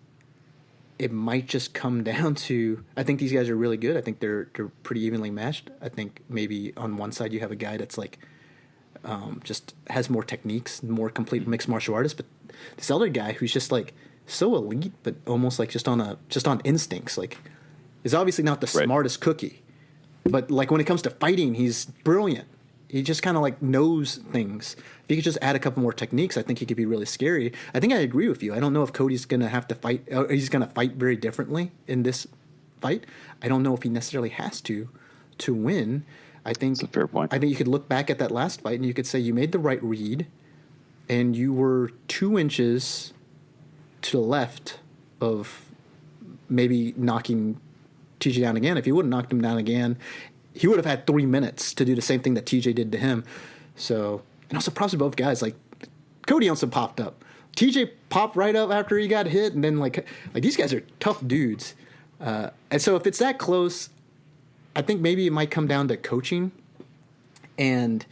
Speaker 1: it might just come down to, I think these guys are really good. I think they're pretty evenly matched. I think maybe on one side you have a guy that's like just has more techniques, more complete mixed martial artist, but this other guy who's just like so elite, but almost like just on instincts, like is obviously not the smartest cookie, but like when it comes to fighting, he's brilliant. He just kind of like knows things. If he could just add a couple more techniques, I think he could be really scary. I think I agree with you. I don't know if Cody's going to have to fight. He's going to fight very differently in this fight. I don't know if he necessarily has to win. I think
Speaker 2: that's a fair point.
Speaker 1: I think you could look back at that last fight and you could say you made the right read, and you were 2 inches to the left of maybe knocking TJ down again. If you would have knocked him down again, he would have had 3 minutes to do the same thing that TJ did to him. So, and also props to both guys. Like Cody also popped up. TJ popped right up after he got hit, and then like these guys are tough dudes. And so if it's that close, I think maybe it might come down to coaching. And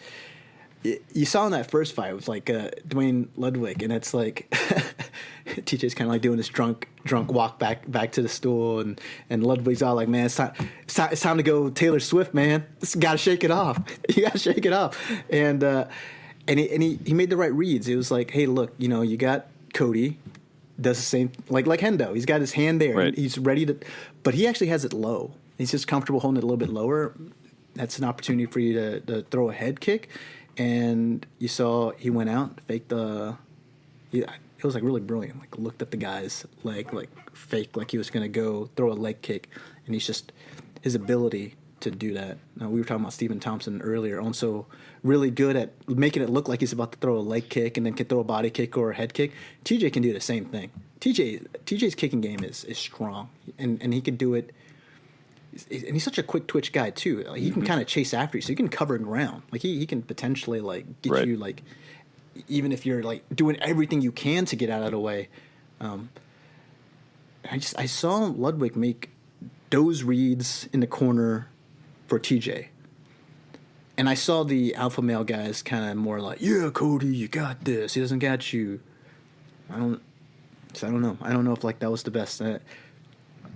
Speaker 1: you saw in that first fight, it was like Dwayne Ludwig, and it's like TJ's kind of like doing this drunk walk back to the stool, and Ludwig's all like, man, it's time to go Taylor Swift, man. You got to shake it off. You got to shake it off. And he made the right reads. It was like, hey, look, you got Cody does the same like Hendo. He's got his hand there.
Speaker 2: Right.
Speaker 1: He's ready to, but he actually has it low. He's just comfortable holding it a little bit lower. That's an opportunity for you to throw a head kick. And you saw he went out, faked it was like really brilliant. Like looked at the guy's leg, like faked like he was going to go throw a leg kick. And he's just, his ability to do that. Now, we were talking about Stephen Thompson earlier, also really good at making it look like he's about to throw a leg kick and then can throw a body kick or a head kick. TJ can do the same thing. TJ's kicking game is strong, and he can do it. And he's such a quick twitch guy too. Like, he can kind of chase after you, so he can cover ground. Like he can potentially like get you, like even if you're like doing everything you can to get out of the way. I saw Ludwig make those reads in the corner for TJ, and I saw the alpha male guys kind of more like, yeah, Cody, you got this. He doesn't got you. I don't know. I don't know if like that was the best.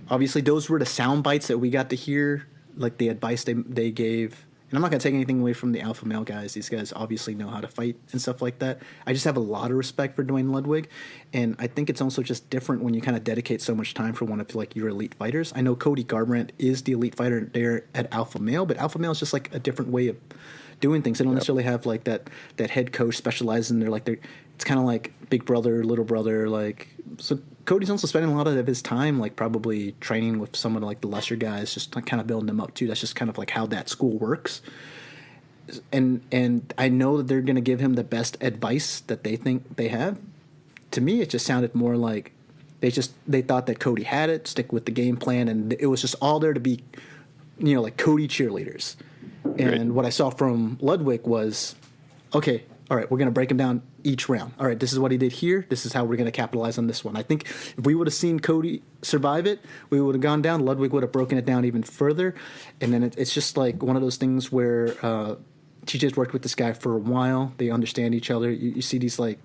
Speaker 1: Obviously, those were the sound bites that we got to hear, like the advice they gave. And I'm not going to take anything away from the alpha male guys. These guys obviously know how to fight and stuff like that. I just have a lot of respect for Dwayne Ludwig. And I think it's also just different when you kind of dedicate so much time for one of like your elite fighters. I know Cody Garbrandt is the elite fighter there at alpha male, but alpha male is just like a different way of doing things. They don't necessarily have like that head coach specialized in it's kind of like big brother, little brother. Like, so Cody's also spending a lot of his time like probably training with some of like the lesser guys, just like kind of building them up too. That's just kind of like how that school works. And I know that they're going to give him the best advice that they think they have. To me, it just sounded more like they thought that Cody had it, stick with the game plan, and it was just all there to be, like Cody cheerleaders. And what I saw from Ludwig was, okay, all right, we're going to break him down each round. All right, this is what he did here. This is how we're going to capitalize on this one. I think if we would have seen Cody survive it, we would have gone down. Ludwig would have broken it down even further. And then it's just like one of those things where TJ's worked with this guy for a while. They understand each other. You see these like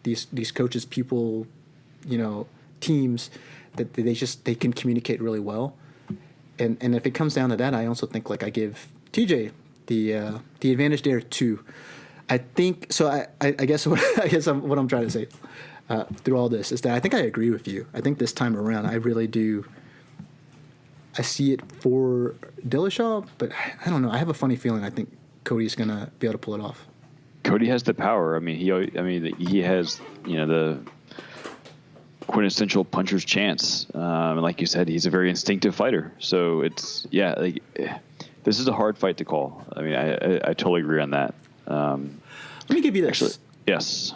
Speaker 1: these coaches, pupil, teams that they can communicate really well. And if it comes down to that, I also think like I give TJ the advantage there too. I think so. I guess what I'm trying to say through all this is that I think I agree with you. I think this time around, I really do. I see it for Dillashaw, but I don't know. I have a funny feeling. I think Cody's gonna be able to pull it off.
Speaker 2: Cody has the power. I mean, he has the quintessential puncher's chance. And like you said, he's a very instinctive fighter. So it's this is a hard fight to call. I mean, I totally agree on that.
Speaker 1: Let me give you this.
Speaker 2: Actually, yes.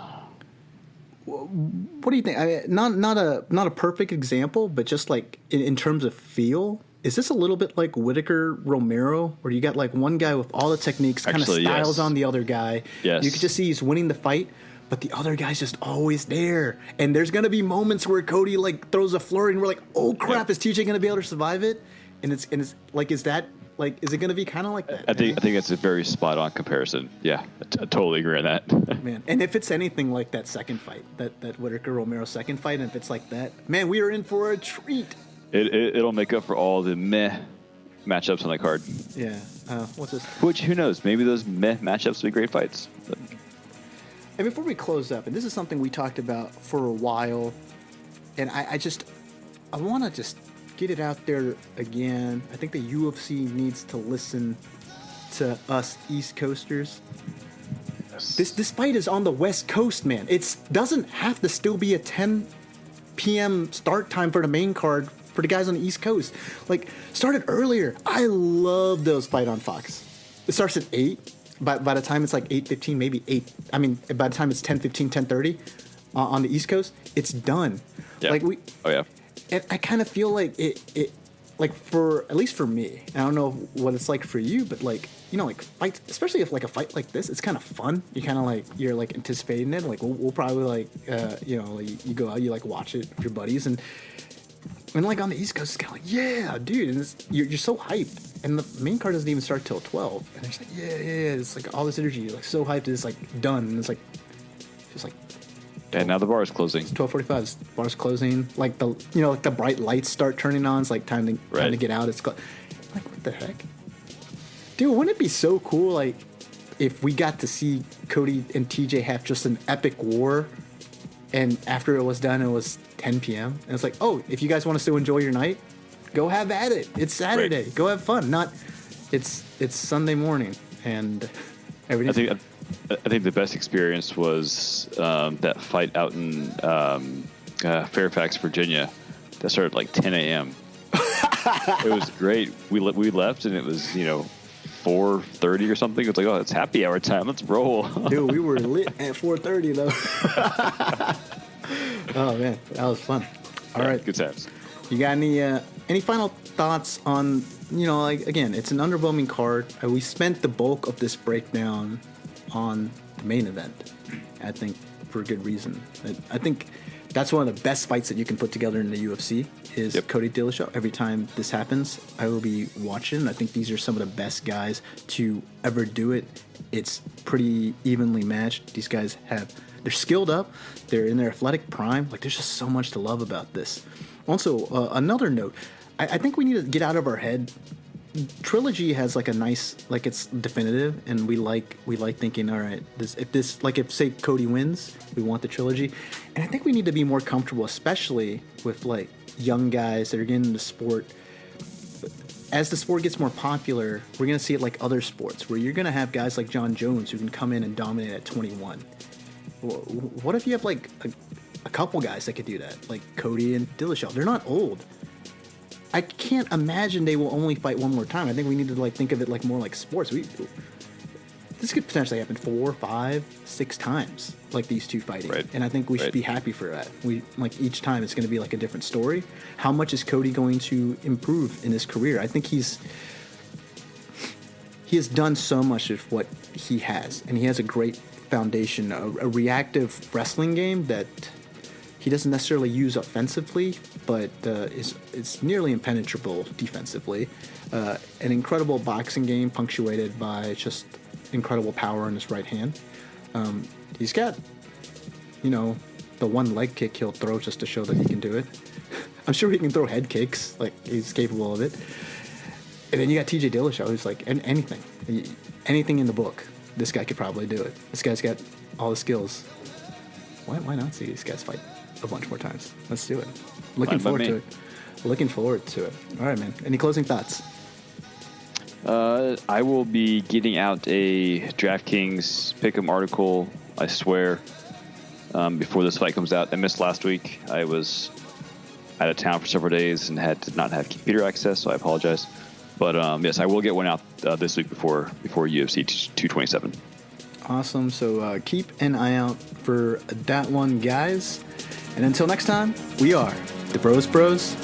Speaker 1: What do you think? I mean, not a perfect example, but just like in terms of feel, is this a little bit like Whitaker Romero, where you got like one guy with all the techniques, kind of styles on the other guy?
Speaker 2: Yes.
Speaker 1: You could just see he's winning the fight, but the other guy's just always there. And there's gonna be moments where Cody like throws a flurry, and we're like, oh crap, is TJ gonna be able to survive it? And it's like, is that like, is it gonna be kind of like that?
Speaker 2: I think it's a very spot on comparison. Yeah, I totally agree on that.
Speaker 1: Man, and if it's anything like that second fight, that Whitaker Romero second fight, and if it's like that, man, we are in for a treat.
Speaker 2: It'll make up for all the meh matchups on the card.
Speaker 1: Yeah. What's this?
Speaker 2: Which, who knows? Maybe those meh matchups will be great fights. But.
Speaker 1: And before we close up, and this is something we talked about for a while, and I want to just get it out there again. I think the UFC needs to listen to us East Coasters. Yes. This fight is on the West Coast, man. It doesn't have to still be a 10 p.m. start time for the main card for the guys on the East Coast. Like, start it earlier. I love those fight on Fox. It starts at 8. By the time it's like 8:15, maybe 8. I mean, by the time it's 10:15, 10:30 on the East Coast, it's done.
Speaker 2: Yeah.
Speaker 1: Like
Speaker 2: Oh yeah.
Speaker 1: And I kind of feel like it, like for at least for me. I don't know what it's like for you, but like like fights, especially if like a fight like this, it's kind of fun. You kind of like you're like anticipating it. Like we'll probably like you go out, you like watch it with your buddies and like on the East Coast, it's kind of like, yeah, dude, and you're so hyped. And the main card doesn't even start till 12. And it's like, yeah. It's like all this energy, like so hyped, it's like done. And it's like, just like.
Speaker 2: And now the bar is closing.
Speaker 1: It's 12:45. The bar's closing. Like the like the bright lights start turning on. It's like time to get out. It's like what the heck, dude? Wouldn't it be so cool like if we got to see Cody and TJ have just an epic war, and after it was done, it was 10 p.m. and it's like, oh, if you guys want to still enjoy your night, go have at it. It's Saturday. Right. Go have fun. Not, it's Sunday morning and everything.
Speaker 2: I think the best experience was that fight out in Fairfax, Virginia, that started at like 10 a.m. It was great. We left and it was 4:30 or something. It's like, oh, it's happy hour time. Let's roll.
Speaker 1: Dude, we were lit at 4:30 though. Oh man, that was fun. All right,
Speaker 2: good times.
Speaker 1: You got any final thoughts on like again, it's an underwhelming card. We spent the bulk of this breakdown on the main event, I think for a good reason. I think that's one of the best fights that you can put together in the UFC is Cody Dillashaw. Every time this happens, I will be watching. I think these are some of the best guys to ever do it. It's pretty evenly matched. These guys they're skilled up. They're in their athletic prime. Like there's just so much to love about this. Also, another note, I think we need to get out of our head. Trilogy has like a nice, like it's definitive, and we like thinking, all right, if say Cody wins, we want the trilogy, and I think we need to be more comfortable, especially with like young guys that are getting into sport. As the sport gets more popular, we're gonna see it like other sports, where you're gonna have guys like John Jones who can come in and dominate at 21. What if you have like a couple guys that could do that, like Cody and Dillashaw? They're not old. I can't imagine they will only fight one more time. I think we need to like think of it like more like sports. This could potentially happen 4, 5, 6 times, like these two fighting.
Speaker 2: Right.
Speaker 1: And I think we should be happy for that. We like each time it's going to be like a different story. How much is Cody going to improve in his career? I think he has done so much of what he has, and he has a great foundation, a reactive wrestling game that he doesn't necessarily use offensively, but it's nearly impenetrable defensively. An incredible boxing game punctuated by just incredible power in his right hand. He's got, the one leg kick he'll throw just to show that he can do it. I'm sure he can throw head kicks, like he's capable of it. And then you got TJ Dillashaw, who's like anything in the book, this guy could probably do it. This guy's got all the skills. Why not see these guys fight a bunch more times? Let's do it. Looking forward to it. All right, man. Any closing thoughts?
Speaker 2: I will be getting out a DraftKings Pick'em article, I swear, before this fight comes out. I missed last week. I was out of town for several days and did not have computer access, so I apologize. But yes, I will get one out this week before UFC 227.
Speaker 1: Awesome. So keep an eye out for that one, guys. And until next time, we are the Broest Bros.